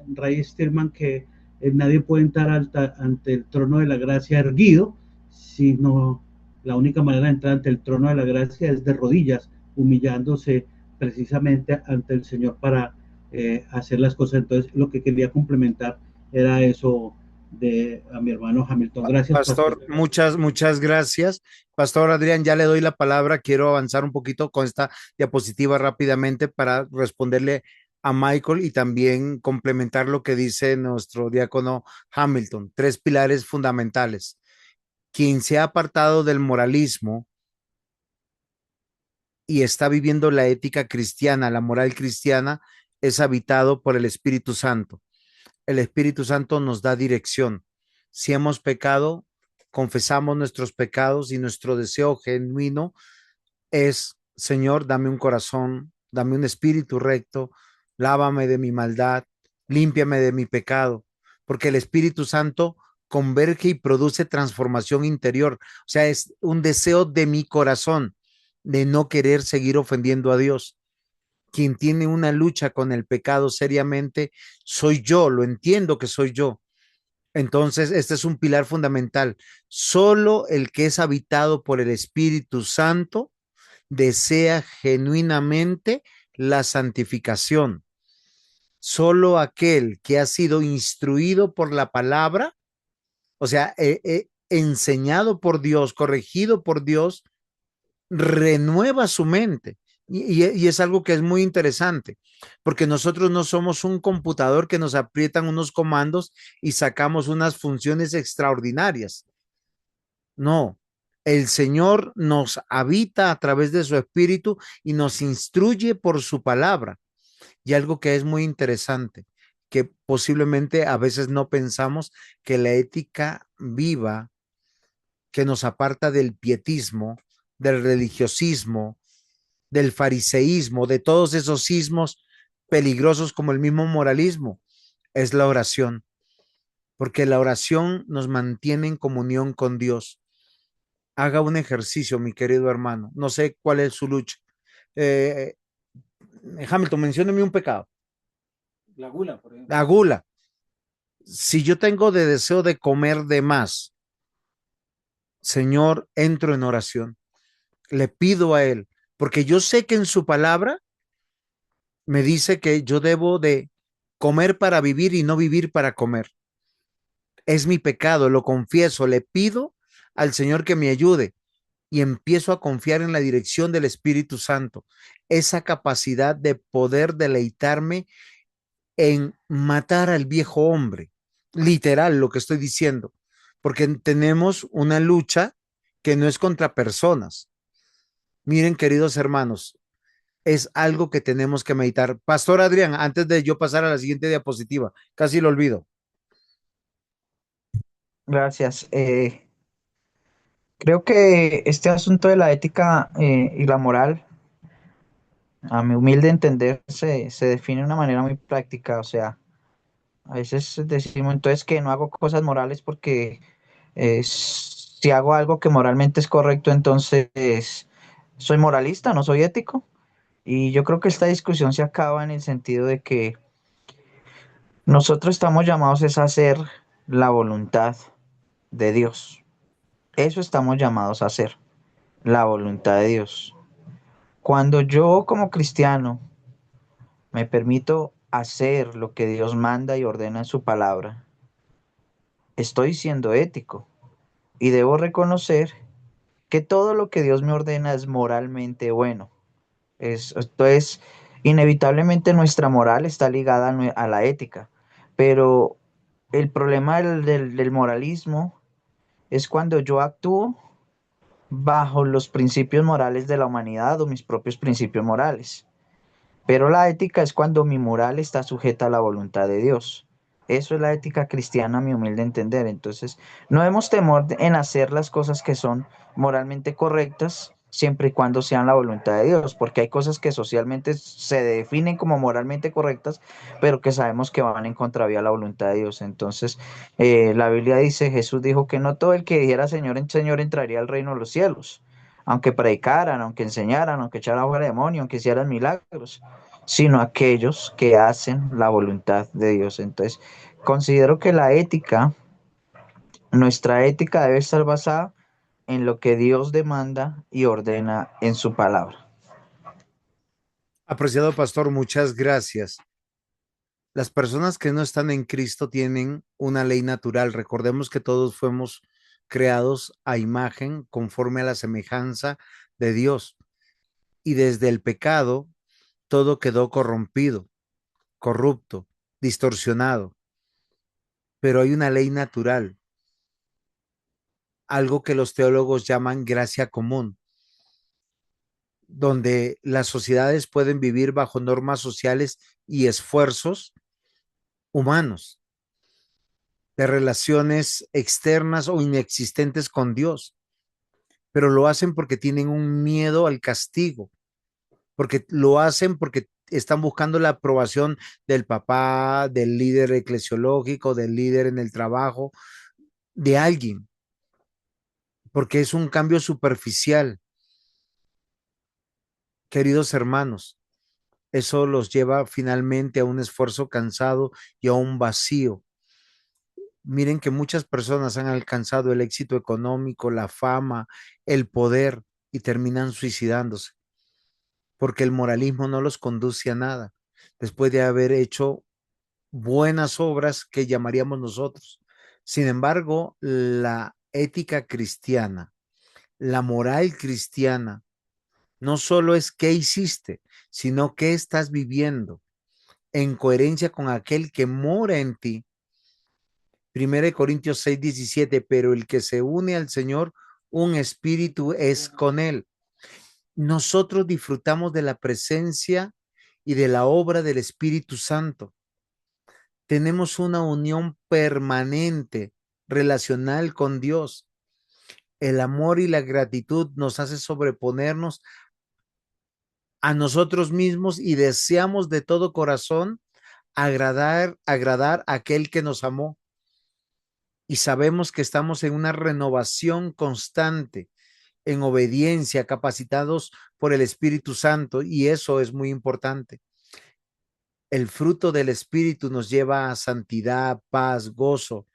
que nadie puede entrar ante el trono de la gracia erguido, sino la única manera de entrar ante el trono de la gracia es de rodillas, humillándose precisamente ante el Señor para hacer las cosas. Entonces, lo que quería complementar era eso a mi hermano Hamilton. Gracias, pastor. Pastor, muchas gracias. Pastor Adrián, ya le doy la palabra. Quiero avanzar un poquito con esta diapositiva rápidamente para responderle a Michael y también complementar lo que dice nuestro diácono Hamilton. Tres pilares fundamentales. Quien se ha apartado del moralismo y está viviendo la ética cristiana, la moral cristiana, es habitado por el Espíritu Santo. El Espíritu Santo nos da dirección. Si hemos pecado, confesamos nuestros pecados y nuestro deseo genuino es, Señor, dame un corazón, dame un espíritu recto, lávame de mi maldad, límpiame de mi pecado, porque el Espíritu Santo converge y produce transformación interior. O sea, es un deseo de mi corazón de no querer seguir ofendiendo a Dios. Quien tiene una lucha con el pecado seriamente soy yo, lo entiendo que soy yo. Entonces, este es un pilar fundamental. Solo el que es habitado por el Espíritu Santo desea genuinamente la santificación. Solo aquel que ha sido instruido por la palabra, o sea, enseñado por Dios, corregido por Dios, renueva su mente. Y es algo que es muy interesante, porque nosotros no somos un computador que nos aprietan unos comandos y sacamos unas funciones extraordinarias. No, el Señor nos habita a través de su espíritu y nos instruye por su palabra. Y algo que es muy interesante, que posiblemente a veces no pensamos, que la ética viva que nos aparta del pietismo, del religiosismo, del fariseísmo, de todos esos sismos peligrosos como el mismo moralismo, es la oración, porque la oración nos mantiene en comunión con Dios. Haga un ejercicio, mi querido hermano. No sé cuál es su lucha. Eh, Hamilton, mencióneme un pecado. La gula, por ejemplo. La gula. Si yo tengo de deseo de comer de más, Señor, entro en oración. Le pido a Él, porque yo sé que en su palabra me dice que yo debo de comer para vivir y no vivir para comer. Es mi pecado, lo confieso, le pido al Señor que me ayude y empiezo a confiar en la dirección del Espíritu Santo, esa capacidad de poder deleitarme en matar al viejo hombre, literal lo que estoy diciendo, porque tenemos una lucha que no es contra personas. Miren, queridos hermanos, es algo que tenemos que meditar. Pastor Adrián, antes de yo pasar a la siguiente diapositiva, casi lo olvido. Gracias. Creo que este asunto de la ética y la moral, a mi humilde entender, se define de una manera muy práctica. O sea, a veces decimos entonces que no hago cosas morales porque si hago algo que moralmente es correcto, entonces soy moralista, no soy ético. Y yo creo que esta discusión se acaba en el sentido de que nosotros estamos llamados es a hacer la voluntad de Dios. Eso estamos llamados a hacer, la voluntad de Dios. Cuando yo como cristiano me permito hacer lo que Dios manda y ordena en su palabra, estoy siendo ético y debo reconocer que todo lo que Dios me ordena es moralmente bueno. Entonces, inevitablemente nuestra moral está ligada a la ética, pero el problema del moralismo es cuando yo actúo bajo los principios morales de la humanidad o mis propios principios morales. Pero la ética es cuando mi moral está sujeta a la voluntad de Dios. Eso es la ética cristiana, a mi humilde entender. Entonces, no debemos temor en hacer las cosas que son moralmente correctas, siempre y cuando sean la voluntad de Dios, porque hay cosas que socialmente se definen como moralmente correctas, pero que sabemos que van en contravía a la voluntad de Dios. Entonces, la Biblia dice, Jesús dijo que no todo el que dijera Señor, Señor entraría al reino de los cielos, aunque predicaran, aunque enseñaran, aunque echaran fuera demonios, aunque hicieran milagros, sino aquellos que hacen la voluntad de Dios. Entonces, considero que la ética, nuestra ética debe estar basada en lo que Dios demanda y ordena en su palabra. Apreciado pastor, muchas gracias. Las personas que no están en Cristo tienen una ley natural. Recordemos que todos fuimos creados a imagen, conforme a la semejanza de Dios. Y desde el pecado, todo quedó corrompido, corrupto, distorsionado. Pero hay una ley natural, algo que los teólogos llaman gracia común, donde las sociedades pueden vivir bajo normas sociales y esfuerzos humanos, de relaciones externas o inexistentes con Dios, pero lo hacen porque tienen un miedo al castigo, porque lo hacen porque están buscando la aprobación del papá, del líder eclesiológico, del líder en el trabajo, de alguien, porque es un cambio superficial. Queridos hermanos, eso los lleva finalmente a un esfuerzo cansado y a un vacío. Miren que muchas personas han alcanzado el éxito económico, la fama, el poder y terminan suicidándose. porque el moralismo no los conduce a nada, después de haber hecho buenas obras que llamaríamos nosotros. Sin embargo, la ética cristiana, la moral cristiana, no solo es qué hiciste, sino qué estás viviendo en coherencia con aquel que mora en ti. 1 Corintios 6:17, pero el que se une al Señor, un espíritu es con él. Nosotros disfrutamos de la presencia y de la obra del Espíritu Santo. Tenemos una unión permanente, relacional con Dios. El amor y la gratitud nos hace sobreponernos a nosotros mismos y deseamos de todo corazón agradar a aquel que nos amó. Y sabemos que estamos en una renovación constante, en obediencia, capacitados por el Espíritu Santo, y eso es muy importante. El fruto del Espíritu nos lleva a santidad, paz, gozo,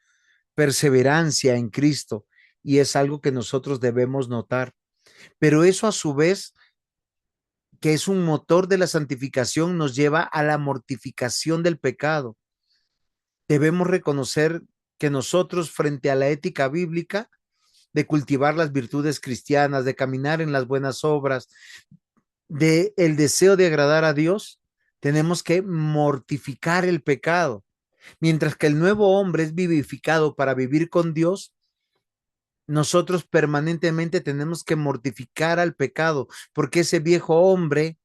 perseverancia en Cristo, y es algo que nosotros debemos notar. Pero eso a su vez, que es un motor de la santificación, nos lleva a la mortificación del pecado. Debemos reconocer que nosotros, frente a la ética bíblica, de cultivar las virtudes cristianas, de caminar en las buenas obras, de el deseo de agradar a Dios, tenemos que mortificar el pecado. Mientras que el nuevo hombre es vivificado para vivir con Dios, nosotros permanentemente tenemos que mortificar al pecado, porque ese viejo hombre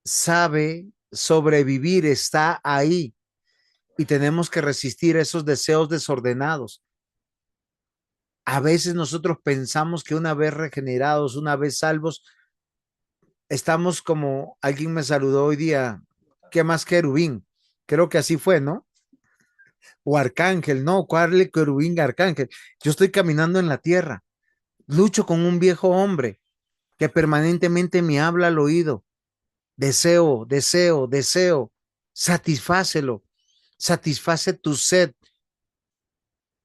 sabe sobrevivir, está ahí, y tenemos que resistir esos deseos desordenados. A veces nosotros pensamos que una vez regenerados, una vez salvos, estamos como alguien me saludó hoy día, ¿qué más querubín? Creo que así fue, ¿no? O arcángel, no, ¿cuál querubín, arcángel? Yo estoy caminando en la tierra, lucho con un viejo hombre que permanentemente me habla al oído. Deseo, deseo, deseo, satisfácelo, satisface tu sed.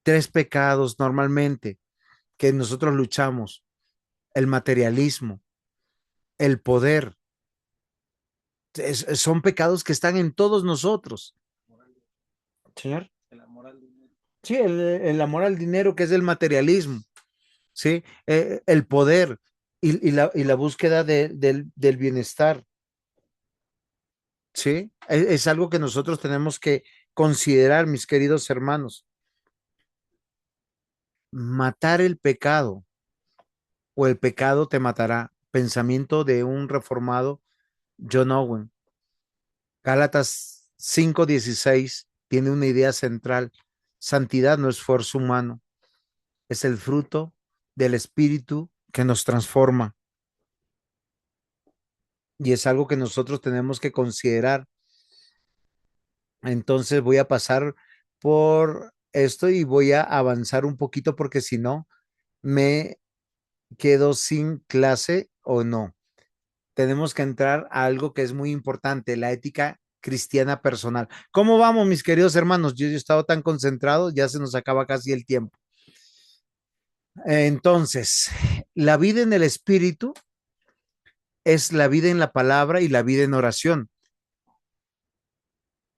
3 pecados normalmente que nosotros luchamos: el materialismo, el poder. Son pecados que están en todos nosotros. Señor. Sí, el amor al dinero, que es el materialismo, ¿sí? El poder y la búsqueda del bienestar, ¿sí? Es algo que nosotros tenemos que considerar, mis queridos hermanos. Matar el pecado o el pecado te matará. Pensamiento de un reformado, John Owen. Gálatas 5:16 tiene una idea central. Santidad no es esfuerzo humano, es el fruto del Espíritu que nos transforma. Y es algo que nosotros tenemos que considerar. Entonces voy a pasar por esto y voy a avanzar un poquito porque si no, me quedo sin clase o no. Tenemos que entrar a algo que es muy importante, la ética cristiana personal. ¿Cómo vamos, mis queridos hermanos? Yo he estado tan concentrado, ya se nos acaba casi el tiempo. Entonces, la vida en el Espíritu es la vida en la palabra y la vida en oración.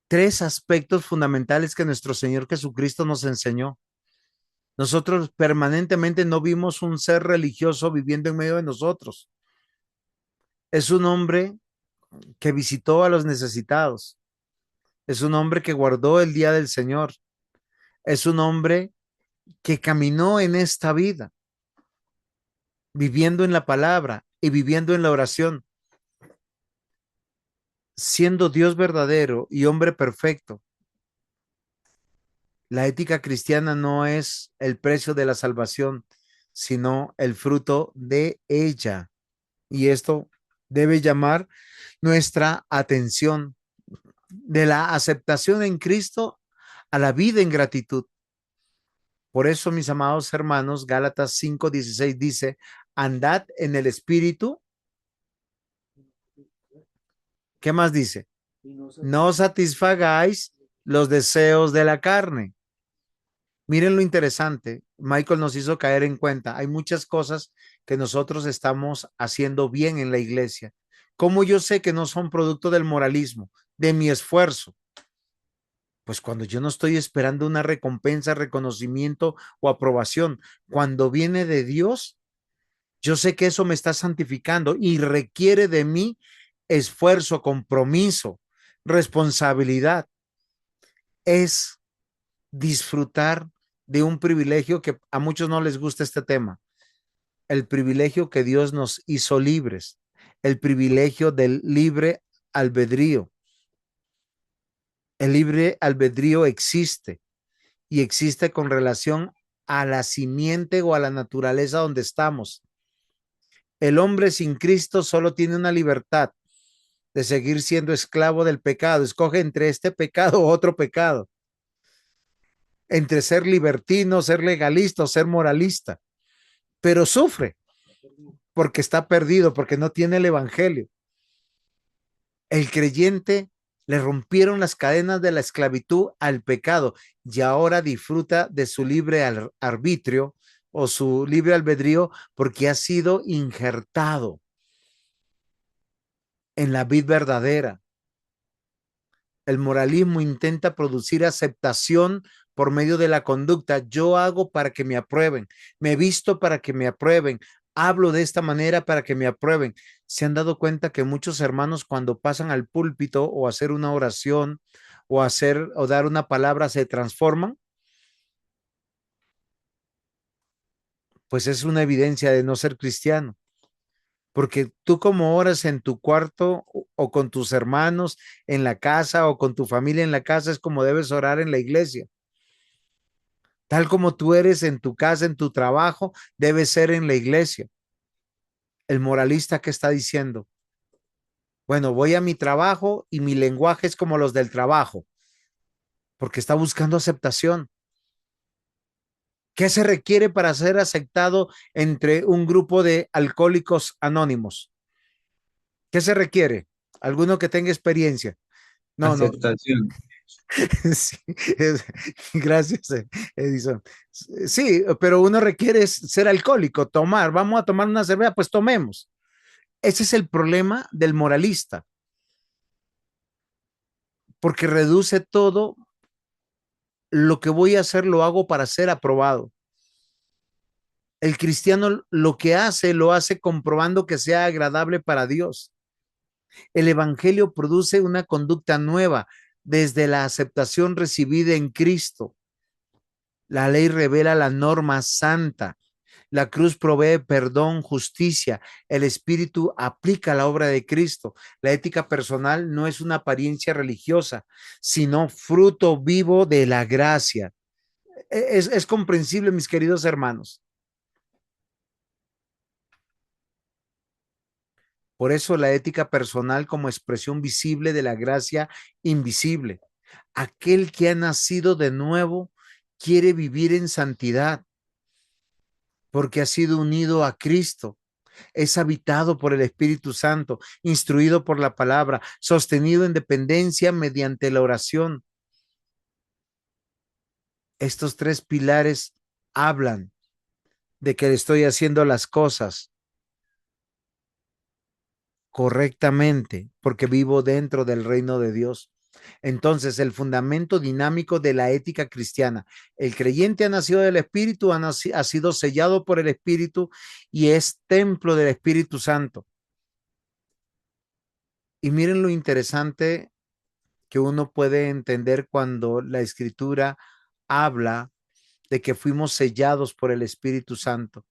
3 aspectos fundamentales que nuestro Señor Jesucristo nos enseñó. Nosotros permanentemente no vimos un ser religioso viviendo en medio de nosotros. Es un hombre que visitó a los necesitados. Es un hombre que guardó el día del Señor. Es un hombre que caminó en esta vida, viviendo en la palabra y viviendo en la oración, siendo Dios verdadero y hombre perfecto. La ética cristiana no es el precio de la salvación, sino el fruto de ella. Y esto debe llamar nuestra atención, de la aceptación en Cristo a la vida en gratitud. Por eso, mis amados hermanos, Gálatas 5:16 dice: andad en el Espíritu. ¿Qué más dice? No satisfagáis los deseos de la carne. Miren lo interesante, Michael nos hizo caer en cuenta, hay muchas cosas que nosotros estamos haciendo bien en la iglesia, ¿Cómo yo sé que no son producto del moralismo, de mi esfuerzo? Pues cuando yo no estoy esperando una recompensa, reconocimiento o aprobación, cuando viene de Dios, yo sé que eso me está santificando y requiere de mí esfuerzo, compromiso, responsabilidad. Es disfrutar de un privilegio que a muchos no les gusta este tema, el privilegio que Dios nos hizo libres, el privilegio del libre albedrío. El libre albedrío existe y existe con relación a la simiente o a la naturaleza donde estamos. El hombre sin Cristo solo tiene una libertad de seguir siendo esclavo del pecado. Escoge entre este pecado o otro pecado, entre ser libertino, ser legalista o ser moralista, pero sufre porque está perdido, porque no tiene el evangelio. El creyente le rompieron las cadenas de la esclavitud al pecado y ahora disfruta de su libre arbitrio o su libre albedrío porque ha sido injertado en la vid verdadera. El moralismo intenta producir aceptación por medio de la conducta. Yo hago para que me aprueben, me visto para que me aprueben, hablo de esta manera para que me aprueben. ¿Se han dado cuenta que muchos hermanos cuando pasan al púlpito o a hacer una oración o hacer o dar una palabra se transforman? Pues es una evidencia de no ser cristiano. Porque tú como oras en tu cuarto o con tus hermanos en la casa o con tu familia en la casa es como debes orar en la iglesia. Tal como tú eres en tu casa, en tu trabajo, debes ser en la iglesia. El moralista que está diciendo, bueno, voy a mi trabajo y mi lenguaje es como los del trabajo, porque está buscando aceptación. ¿Qué se requiere para ser aceptado entre un grupo de alcohólicos anónimos? ¿Qué se requiere? ¿Alguno que tenga experiencia? No, no. Aceptación. Sí, gracias, Edison. Sí, pero uno requiere ser alcohólico, tomar. Vamos a tomar una cerveza, pues tomemos. Ese es el problema del moralista, porque reduce todo. Lo que voy a hacer lo hago para ser aprobado. El cristiano lo que hace, lo hace comprobando que sea agradable para Dios. El evangelio produce una conducta nueva desde la aceptación recibida en Cristo. La ley revela la norma santa. La cruz provee perdón, justicia. El Espíritu aplica la obra de Cristo. La ética personal no es una apariencia religiosa, sino fruto vivo de la gracia. Es comprensible, mis queridos hermanos. Por eso la ética personal como expresión visible de la gracia invisible. Aquel que ha nacido de nuevo quiere vivir en santidad porque ha sido unido a Cristo. Es habitado por el Espíritu Santo, instruido por la palabra, sostenido en dependencia mediante la oración. Estos tres pilares hablan de que estoy haciendo las cosas correctamente porque vivo dentro del reino de Dios. Entonces, el fundamento dinámico de la ética cristiana, el creyente ha nacido del Espíritu, ha sido sellado por el Espíritu y es templo del Espíritu Santo. Y miren lo interesante que uno puede entender cuando la Escritura habla de que fuimos sellados por el Espíritu Santo,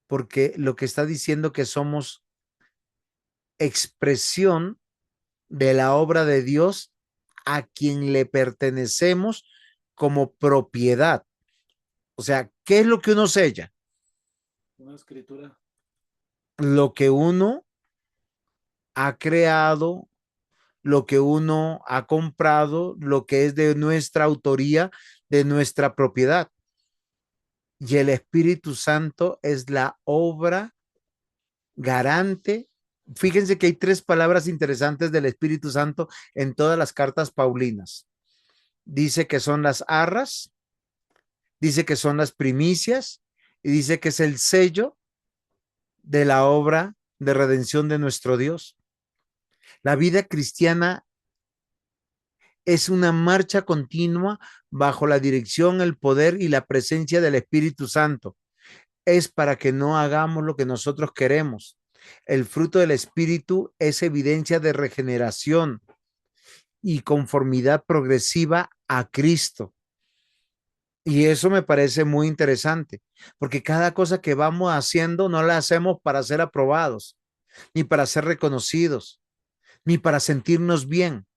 porque lo que está diciendo que somos expresión de la obra de Dios a quien le pertenecemos como propiedad. O sea, ¿qué es lo que uno sella? Una escritura. Lo que uno ha creado, lo que uno ha comprado, lo que es de nuestra autoría, de nuestra propiedad. Y el Espíritu Santo es la obra garante. Fíjense que hay tres palabras interesantes del Espíritu Santo en todas las cartas paulinas. Dice que son las arras, dice que son las primicias y dice que es el sello de la obra de redención de nuestro Dios. La vida cristiana es una marcha continua bajo la dirección, el poder y la presencia del Espíritu Santo. Es para que no hagamos lo que nosotros queremos. El fruto del Espíritu es evidencia de regeneración y conformidad progresiva a Cristo. Y eso me parece muy interesante, porque cada cosa que vamos haciendo no la hacemos para ser aprobados, ni para ser reconocidos, ni para sentirnos bien.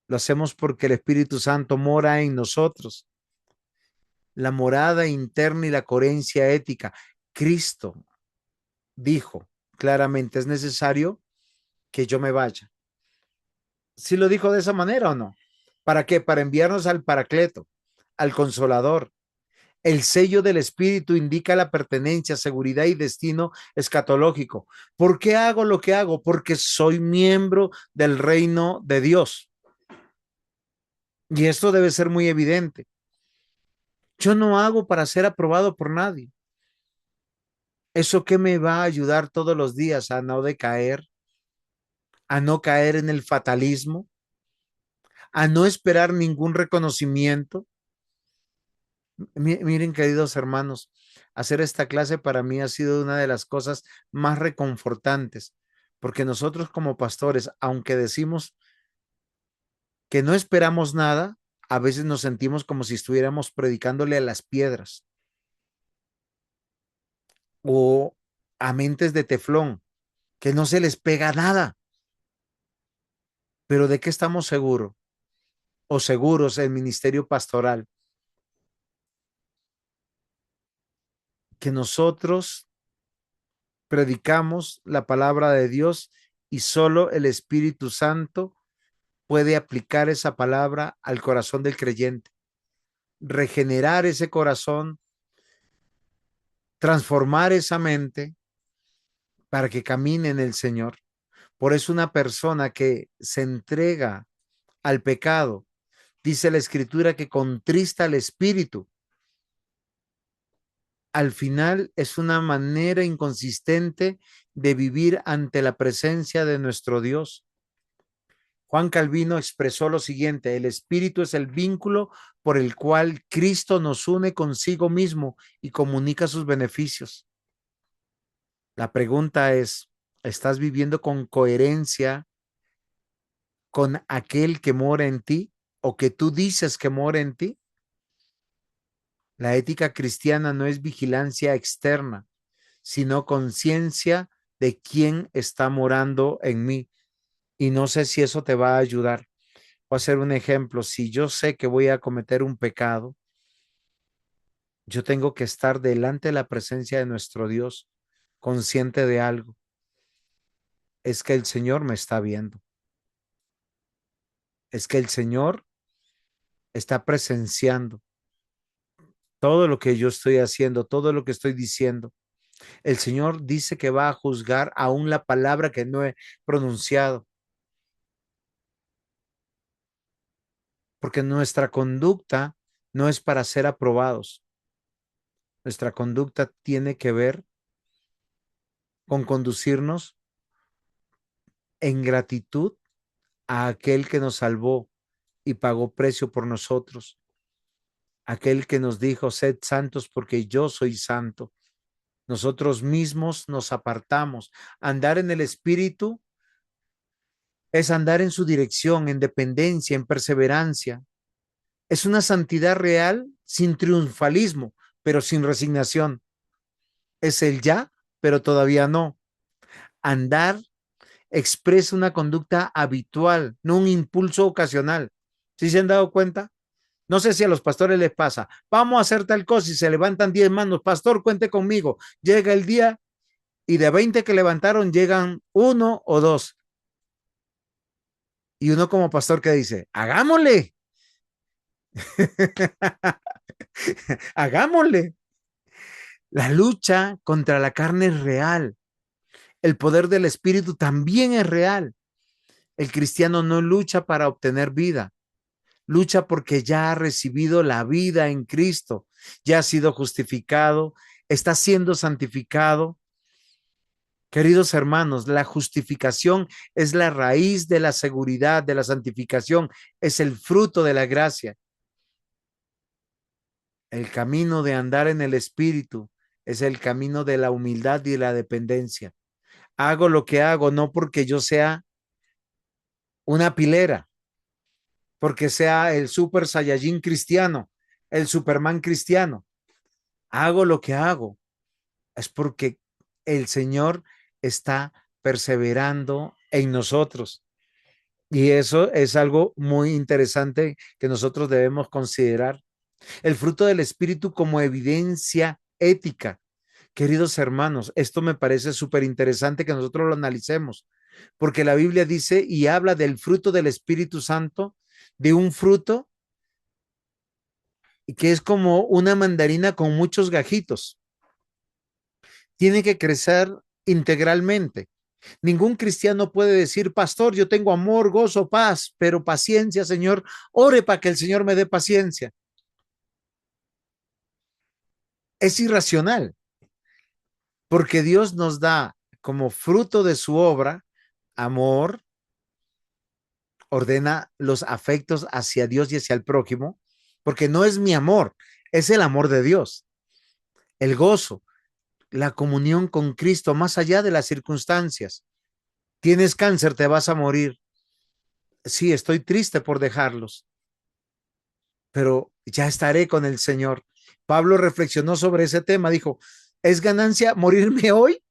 Lo hacemos porque el Espíritu Santo mora en nosotros. La morada interna y la coherencia ética. Cristo dijo claramente, es necesario que yo me vaya. ¿Sí lo dijo de esa manera o no? ¿Para qué? Para enviarnos al Paracleto, al Consolador. El sello del Espíritu indica la pertenencia, seguridad y destino escatológico. ¿Por qué hago lo que hago? Porque soy miembro del reino de Dios. Y esto debe ser muy evidente. Yo no hago para ser aprobado por nadie. ¿Eso qué me va a ayudar todos los días a no decaer, a no caer en el fatalismo, a no esperar ningún reconocimiento? Miren, queridos hermanos, hacer esta clase para mí ha sido una de las cosas más reconfortantes, porque nosotros como pastores, aunque decimos que no esperamos nada, a veces nos sentimos como si estuviéramos predicándole a las piedras o a mentes de teflón, que no se les pega nada. Pero ¿de qué estamos seguros o seguros el ministerio pastoral? Que nosotros predicamos la palabra de Dios y solo el Espíritu Santo puede aplicar esa palabra al corazón del creyente, regenerar ese corazón, transformar esa mente para que camine en el Señor. Por eso una persona que se entrega al pecado, dice la Escritura que contrista al Espíritu. Al final es una manera inconsistente de vivir ante la presencia de nuestro Dios. Juan Calvino expresó lo siguiente: el Espíritu es el vínculo por el cual Cristo nos une consigo mismo y comunica sus beneficios. La pregunta es, ¿estás viviendo con coherencia con aquel que mora en ti o que tú dices que mora en ti? La ética cristiana no es vigilancia externa, sino conciencia de quién está morando en mí. Y no sé si eso te va a ayudar. Voy a hacer un ejemplo. Si yo sé que voy a cometer un pecado, yo tengo que estar delante de la presencia de nuestro Dios, consciente de algo. Es que el Señor me está viendo. Es que el Señor está presenciando todo lo que yo estoy haciendo, todo lo que estoy diciendo. El Señor dice que va a juzgar aún la palabra que no he pronunciado. Porque nuestra conducta no es para ser aprobados. Nuestra conducta tiene que ver con conducirnos en gratitud a aquel que nos salvó y pagó precio por nosotros. Aquel que nos dijo, sed santos porque yo soy santo. Nosotros mismos nos apartamos. Andar en el Espíritu es andar en su dirección, en dependencia, en perseverancia. Es una santidad real sin triunfalismo, pero sin resignación. Es el ya, pero todavía no. Andar expresa una conducta habitual, no un impulso ocasional. ¿Sí se han dado cuenta? No sé si a los pastores les pasa. Vamos a hacer tal cosa y se levantan 10 manos. Pastor, cuente conmigo. Llega el día y de 20 que levantaron llegan uno o dos. Y uno como pastor que dice, hagámosle. Hagámosle. La lucha contra la carne es real. El poder del Espíritu también es real. El cristiano no lucha para obtener vida, lucha porque ya ha recibido la vida en Cristo, ya ha sido justificado, está siendo santificado Queridos hermanos, la justificación es la raíz de la seguridad, de la santificación, es el fruto de la gracia. El camino de andar en el Espíritu es el camino de la humildad y la dependencia. Hago lo que hago no porque yo sea una pilera, porque sea el super saiyajin cristiano, el Superman cristiano. Hago lo que hago es porque el Señor está perseverando en nosotros. Y eso es algo muy interesante que nosotros debemos considerar. El fruto del Espíritu como evidencia ética. Queridos hermanos, esto me parece súper interesante que nosotros lo analicemos, porque la Biblia dice y habla del fruto del Espíritu Santo, de un fruto que es como una mandarina con muchos gajitos. Tiene que crecer integralmente. Ningún cristiano puede decir, pastor, yo tengo amor, gozo, paz, pero paciencia, Señor, ore para que el Señor me dé paciencia. Es irracional, porque Dios nos da como fruto de su obra amor, ordena los afectos hacia Dios y hacia el prójimo, porque no es mi amor, es el amor de Dios, el gozo, la comunión con Cristo más allá de las circunstancias. Tienes cáncer, te vas a morir. Sí, estoy triste por dejarlos, pero ya estaré con el Señor. Pablo reflexionó sobre ese tema, dijo, ¿es ganancia morirme hoy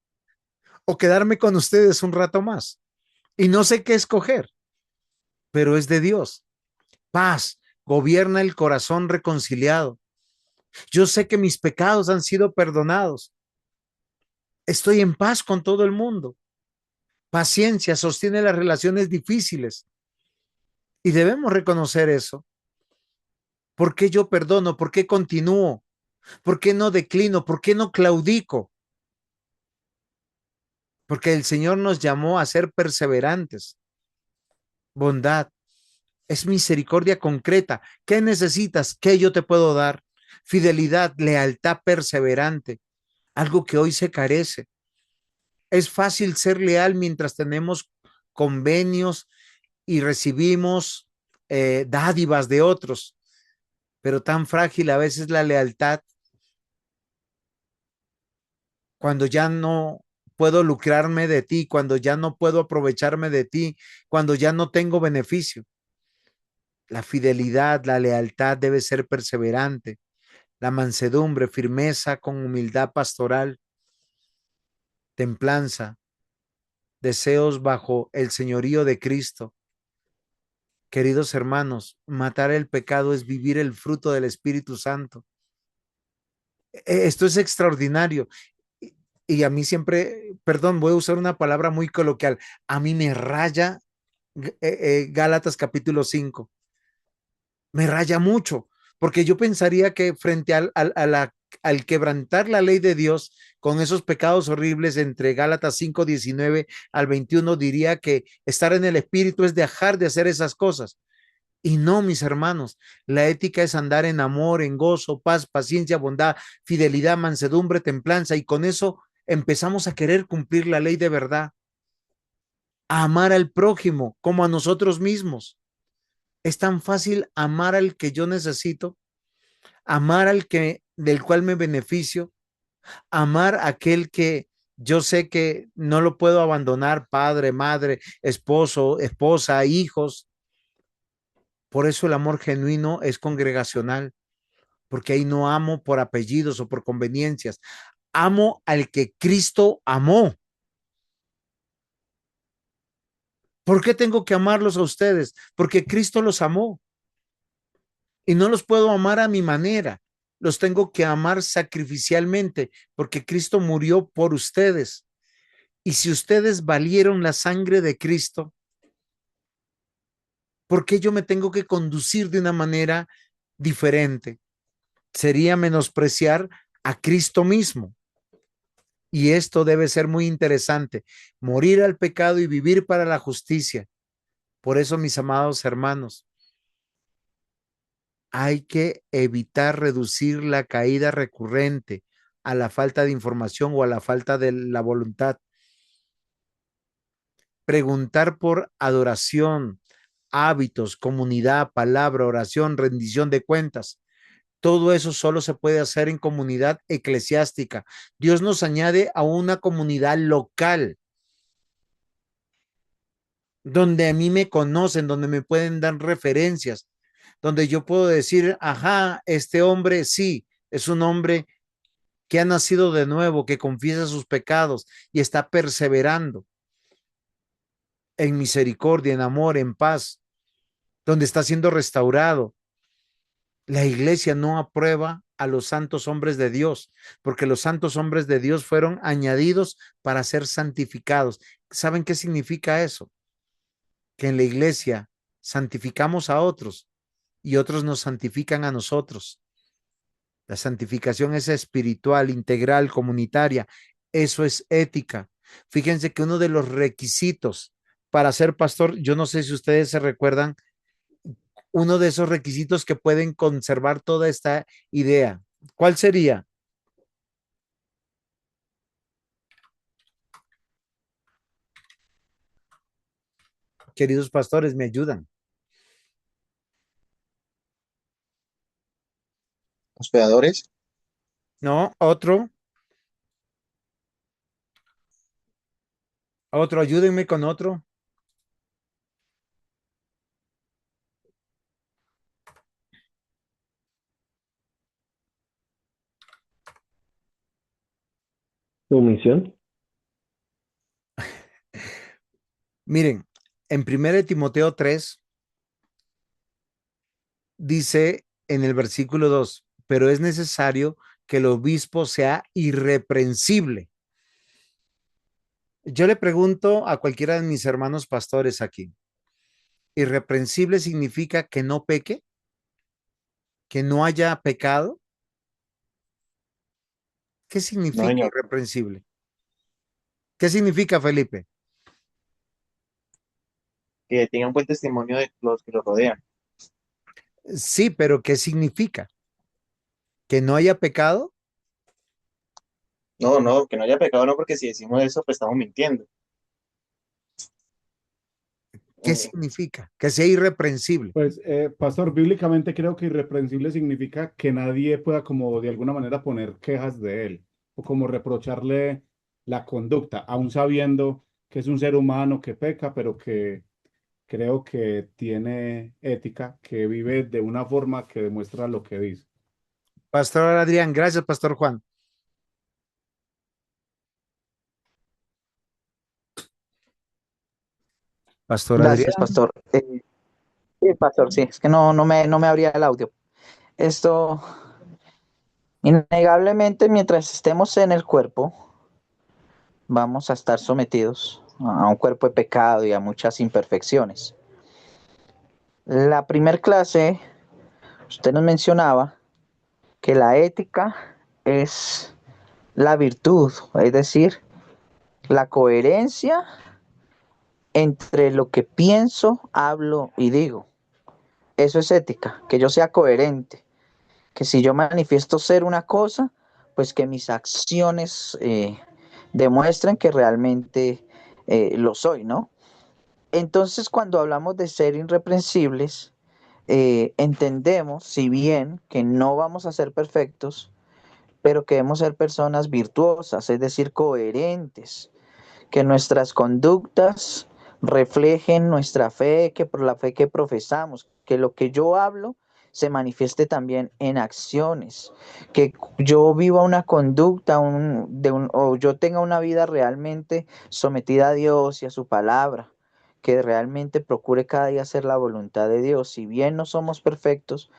o quedarme con ustedes un rato más? Y no sé qué escoger, pero es de Dios. Paz, gobierna el corazón reconciliado. Yo sé que mis pecados han sido perdonados. Estoy en paz con todo el mundo. Paciencia sostiene las relaciones difíciles y debemos reconocer eso. ¿Por qué yo perdono? ¿Por qué continúo? ¿Por qué no declino? ¿Por qué no claudico? Porque el Señor nos llamó a ser perseverantes. Bondad es misericordia concreta. ¿Qué necesitas? ¿Qué yo te puedo dar? Fidelidad, lealtad perseverante, algo que hoy se carece. Es fácil ser leal mientras tenemos convenios y recibimos dádivas de otros, pero tan frágil a veces la lealtad cuando ya no puedo lucrarme de ti, cuando ya no puedo aprovecharme de ti, cuando ya no tengo beneficio. La fidelidad, la lealtad debe ser perseverante, la mansedumbre, firmeza con humildad pastoral, templanza, deseos bajo el señorío de Cristo. Queridos hermanos, matar el pecado es vivir el fruto del Espíritu Santo. Esto es extraordinario. Y a mí siempre, perdón, voy a usar una palabra muy coloquial, a mí me raya Gálatas capítulo 5. Me raya mucho, porque yo pensaría que frente al quebrantar la ley de Dios con esos pecados horribles entre Gálatas 5:19 al 21, diría que estar en el Espíritu es dejar de hacer esas cosas. Y no, mis hermanos, la ética es andar en amor, en gozo, paz, paciencia, bondad, fidelidad, mansedumbre, templanza, y con eso empezamos a querer cumplir la ley de verdad, a amar al prójimo como a nosotros mismos. Es tan fácil amar al que yo necesito, amar al que del cual me beneficio, amar a aquel que yo sé que no lo puedo abandonar, padre, madre, esposo, esposa, hijos. Por eso el amor genuino es congregacional, porque ahí no amo por apellidos o por conveniencias. Amo al que Cristo amó. ¿Por qué tengo que amarlos a ustedes? Porque Cristo los amó y no los puedo amar a mi manera. Los tengo que amar sacrificialmente porque Cristo murió por ustedes. Y si ustedes valieron la sangre de Cristo, ¿por qué yo me tengo que conducir de una manera diferente? Sería menospreciar a Cristo mismo. Y esto debe ser muy interesante, morir al pecado y vivir para la justicia. Por eso, mis amados hermanos, hay que evitar reducir la caída recurrente a la falta de información o a la falta de la voluntad. preguntar por adoración, hábitos, comunidad, palabra, oración, rendición de cuentas. Todo eso solo se puede hacer en comunidad eclesiástica. Dios nos añade a una comunidad local donde a mí me conocen, donde me pueden dar referencias, donde yo puedo decir, ajá, este hombre sí, es un hombre que ha nacido de nuevo, que confiesa sus pecados y está perseverando en misericordia, en amor, en paz, donde está siendo restaurado. La iglesia no aprueba a los santos hombres de Dios, porque los santos hombres de Dios fueron añadidos para ser santificados. ¿Saben qué significa eso? Que en la iglesia santificamos a otros y otros nos santifican a nosotros. La santificación es espiritual, integral, comunitaria. Eso es ética. Fíjense que uno de los requisitos para ser pastor, yo no sé si ustedes se recuerdan, uno de esos requisitos que pueden conservar toda esta idea. ¿Cuál sería? Queridos pastores, me ayudan. Hospedadores, No, otro, ayúdenme con otro. Sumisión. Miren, en 1 Timoteo 3 dice en el versículo 2, pero es necesario que el obispo sea irreprensible. Yo le pregunto a cualquiera de mis hermanos pastores aquí, ¿irreprensible significa que no peque? ¿Que no haya pecado? ¿Qué no, significa señor, irreprensible? ¿Qué significa, Felipe? que tenga un buen testimonio de los que lo rodean. Sí, pero ¿qué significa? ¿Que no haya pecado? No, no, que no haya pecado, no, porque si decimos eso, pues estamos mintiendo. ¿Qué Eh, significa? Que sea irreprensible. Pues, pastor, bíblicamente creo que irreprensible significa que nadie pueda como de alguna manera poner quejas de él o como reprocharle la conducta, aun sabiendo que es un ser humano que peca, pero que creo que tiene ética, que vive de una forma que demuestra lo que dice. Pastor Adrián, gracias, Pastor Juan. Pastor Gracias, Adrián. pastor. Sí, pastor, sí, es que no me abría el audio. Esto, innegablemente, mientras estemos en el cuerpo, vamos a estar sometidos a un cuerpo de pecado y a muchas imperfecciones. La primer clase, usted nos mencionaba que la ética es la virtud, es decir, la coherencia entre lo que pienso, hablo y digo. Eso es ética, que yo sea coherente, que si yo manifiesto ser una cosa, pues que mis acciones demuestren que realmente lo soy, ¿no? Entonces, cuando hablamos de ser irreprensibles, entendemos, si bien que no vamos a ser perfectos, pero que debemos ser personas virtuosas, es decir, coherentes, que nuestras conductas reflejen nuestra fe, que por la fe que profesamos, que lo que yo hablo se manifieste también en acciones, que yo viva una conducta o yo tenga una vida realmente sometida a Dios y a su palabra, que realmente procure cada día hacer la voluntad de Dios. Si bien no somos perfectos,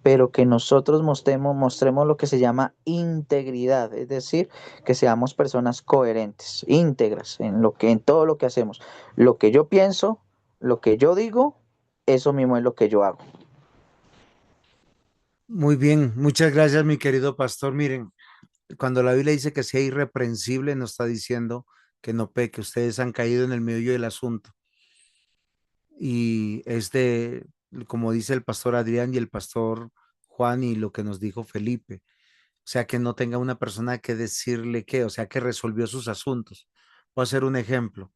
pero que nosotros mostremos lo que se llama integridad, es decir, que seamos personas coherentes, íntegras en todo lo que hacemos. Lo que yo pienso, lo que yo digo, eso mismo es lo que yo hago. Muy bien, muchas gracias, mi querido pastor. Miren, cuando la Biblia dice que sea irreprensible, no está diciendo que no peque. Ustedes han caído en el meollo del asunto. Y es de, como dice el pastor Adrián y el pastor Juan y lo que nos dijo Felipe. O sea, que no tenga una persona que decirle qué, o sea, que resolvió sus asuntos. Voy a hacer un ejemplo.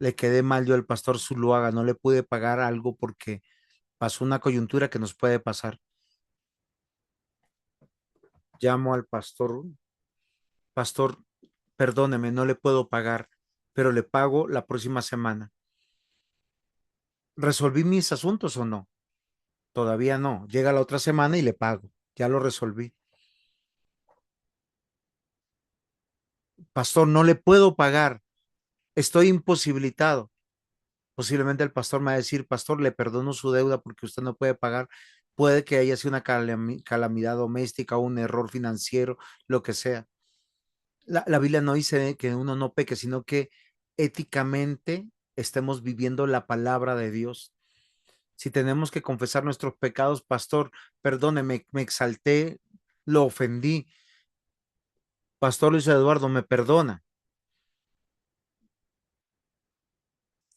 le quedé mal yo al pastor Zuluaga, no le pude pagar algo porque pasó una coyuntura que nos puede pasar. Llamo al pastor, pastor, perdóneme, no le puedo pagar, pero le pago la próxima semana. ¿Resolví mis asuntos o no? Todavía no. Llega la otra semana y le pago. Ya lo resolví. Pastor, no le puedo pagar. Estoy imposibilitado. Posiblemente el pastor me va a decir, pastor, le perdono su deuda porque usted no puede pagar. Puede que haya sido una calamidad doméstica, un error financiero, lo que sea. La Biblia no dice que uno no peque, sino que éticamente estemos viviendo la palabra de Dios. Si tenemos que confesar nuestros pecados, pastor, perdóneme, me exalté, lo ofendí. Pastor Luis Eduardo, me perdona.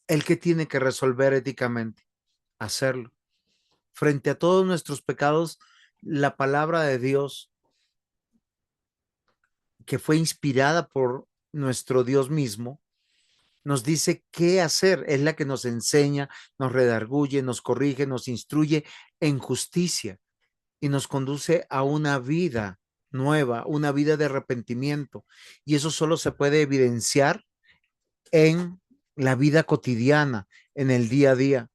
El que tiene que resolver éticamente, hacerlo. Frente a todos nuestros pecados, la palabra de Dios, que fue inspirada por nuestro Dios mismo, nos dice qué hacer. Es la que nos enseña, nos redarguye, nos corrige, nos instruye en justicia y nos conduce a una vida nueva, una vida de arrepentimiento. Y eso solo se puede evidenciar en la vida cotidiana, en el día a día.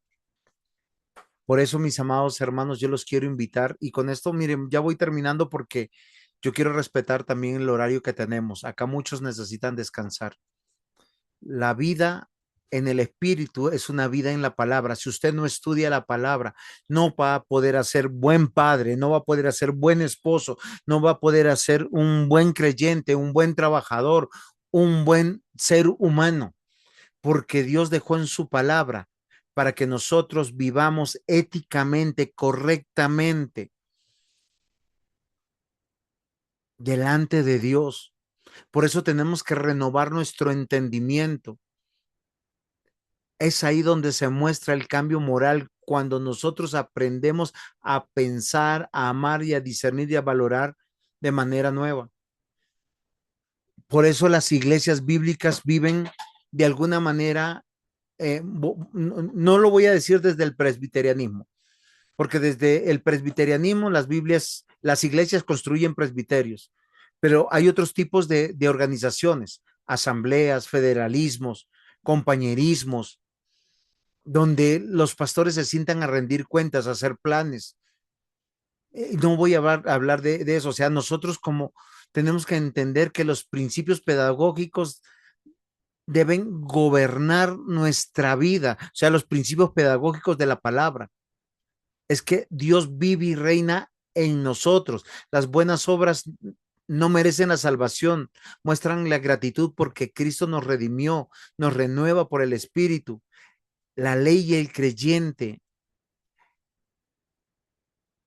Por eso, mis amados hermanos, yo los quiero invitar y con esto, miren, ya voy terminando porque yo quiero respetar también el horario que tenemos. Acá muchos necesitan descansar. La vida en el espíritu es una vida en la palabra. Si usted no estudia la palabra, no va a poder hacer buen padre, no va a poder hacer buen esposo, no va a poder hacer un buen creyente, un buen trabajador, un buen ser humano, porque Dios dejó en su palabra para que nosotros vivamos éticamente, correctamente, delante de Dios. Por eso tenemos que renovar nuestro entendimiento. Es ahí donde se muestra el cambio moral, cuando nosotros aprendemos a pensar, a amar y a discernir y a valorar de manera nueva. Por eso las iglesias bíblicas viven de alguna manera, no lo voy a decir desde el presbiterianismo, porque desde el presbiterianismo las iglesias construyen presbiterios, pero hay otros tipos de organizaciones, asambleas, federalismos, compañerismos, donde los pastores se sientan a rendir cuentas, a hacer planes. No voy a hablar de eso, o sea, nosotros como tenemos que entender que los principios pedagógicos deben gobernar nuestra vida, o sea, los principios pedagógicos de la palabra. Es que Dios vive y reina en nosotros. Las buenas obras no merecen la salvación, muestran la gratitud porque Cristo nos redimió, nos renueva por el Espíritu. La ley y el creyente,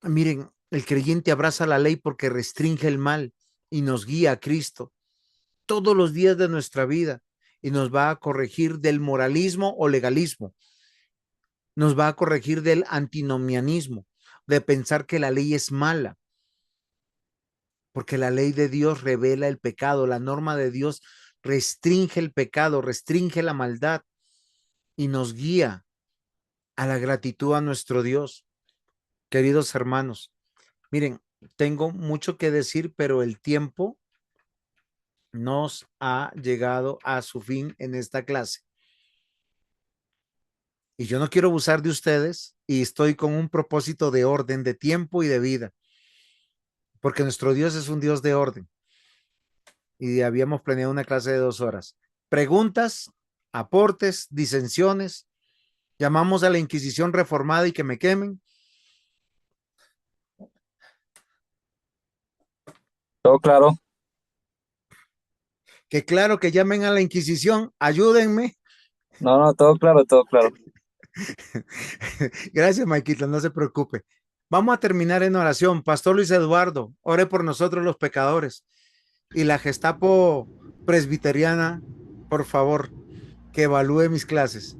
miren, el creyente abraza la ley porque restringe el mal y nos guía a Cristo todos los días de nuestra vida y nos va a corregir del moralismo o legalismo, nos va a corregir del antinomianismo, de pensar que la ley es mala, porque la ley de Dios revela el pecado, la norma de Dios restringe el pecado, restringe la maldad y nos guía a la gratitud a nuestro Dios. Queridos hermanos, miren, tengo mucho que decir, pero el tiempo nos ha llegado a su fin en esta clase. Y yo no quiero abusar de ustedes y estoy con un propósito de orden, de tiempo y de vida, porque nuestro Dios es un Dios de orden y habíamos planeado una clase de 2 horas. Preguntas, aportes, disensiones, llamamos a la Inquisición reformada y que me quemen. Todo claro. Que claro que llamen a la Inquisición, ayúdenme. No, no, todo claro, todo claro. Gracias, Maikito, no se preocupe. Vamos a terminar en oración. Pastor Luis Eduardo, ore por nosotros los pecadores. Y la Gestapo presbiteriana, por favor, que evalúe mis clases.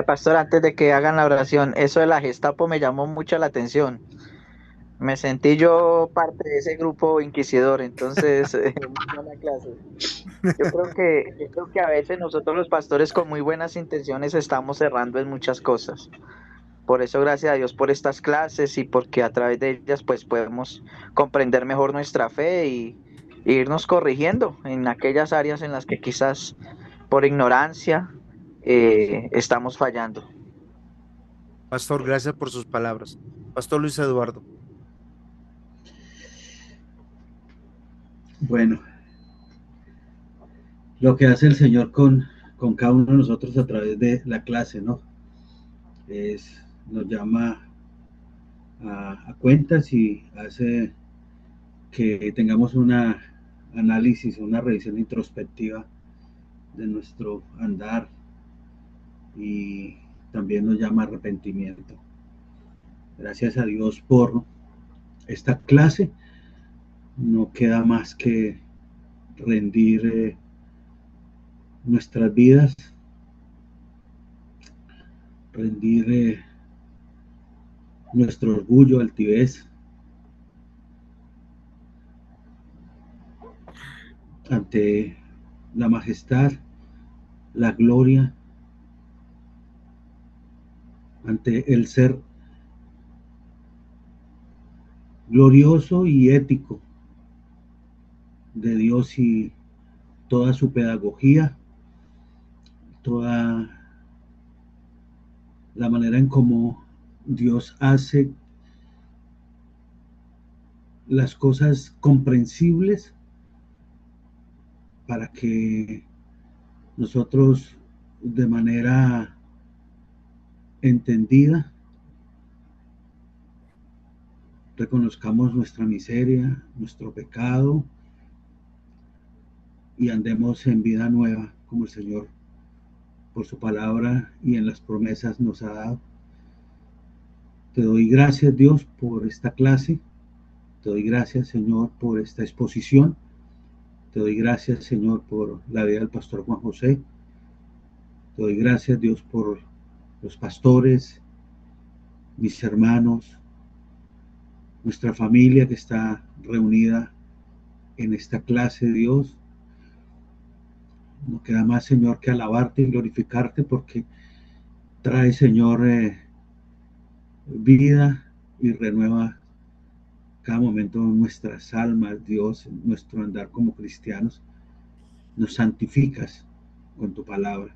Pastor, antes de que hagan la oración, eso de la Gestapo me llamó mucho la atención. Me sentí yo parte de ese grupo inquisidor, entonces, muy buena clase. Yo creo que a veces nosotros los pastores con muy buenas intenciones estamos cerrando en muchas cosas. Por eso, gracias a Dios por estas clases y porque a través de ellas pues podemos comprender mejor nuestra fe y irnos corrigiendo en aquellas áreas en las que quizás por ignorancia estamos fallando. Pastor, gracias por sus palabras. Pastor Luis Eduardo. Bueno, lo que hace el Señor con cada uno de nosotros a través de la clase, ¿no? Nos llama a cuentas y hace que tengamos una análisis, una revisión introspectiva de nuestro andar y también nos llama a arrepentimiento. Gracias a Dios por esta clase. No queda más que rendir nuestras vidas, rendir nuestro orgullo, altivez ante la majestad, la gloria, ante el ser glorioso y ético de Dios y toda su pedagogía, toda la manera en cómo Dios hace las cosas comprensibles para que nosotros de manera entendida reconozcamos nuestra miseria, nuestro pecado y andemos en vida nueva como el Señor por su palabra y en las promesas nos ha dado. Te doy gracias, Dios, por esta clase. Te doy gracias, Señor, por esta exposición. Te doy gracias, Señor, por la vida del pastor Juan José. Te doy gracias, Dios, por los pastores, mis hermanos, nuestra familia que está reunida en esta clase, Dios. No queda más, Señor, que alabarte y glorificarte porque trae, Señor, vida y renueva cada momento nuestras almas, Dios, nuestro andar como cristianos. Nos santificas con tu palabra.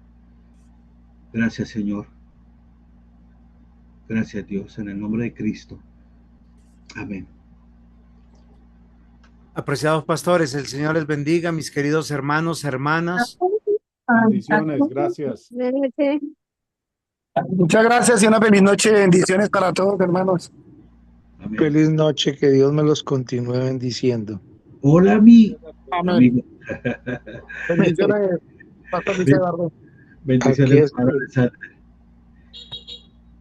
Gracias, Señor. Gracias, Dios, en el nombre de Cristo. Amén. Apreciados pastores, el Señor les bendiga, mis queridos hermanos, hermanas. Bendiciones, gracias. Muchas gracias y una feliz noche. Bendiciones para todos, hermanos. Amén. Feliz noche, que Dios me los continúe bendiciendo. Hola, mi Amén. amigo. Bendiciones, Pastor Luis Eduardo. Bendiciones. Aquí estoy.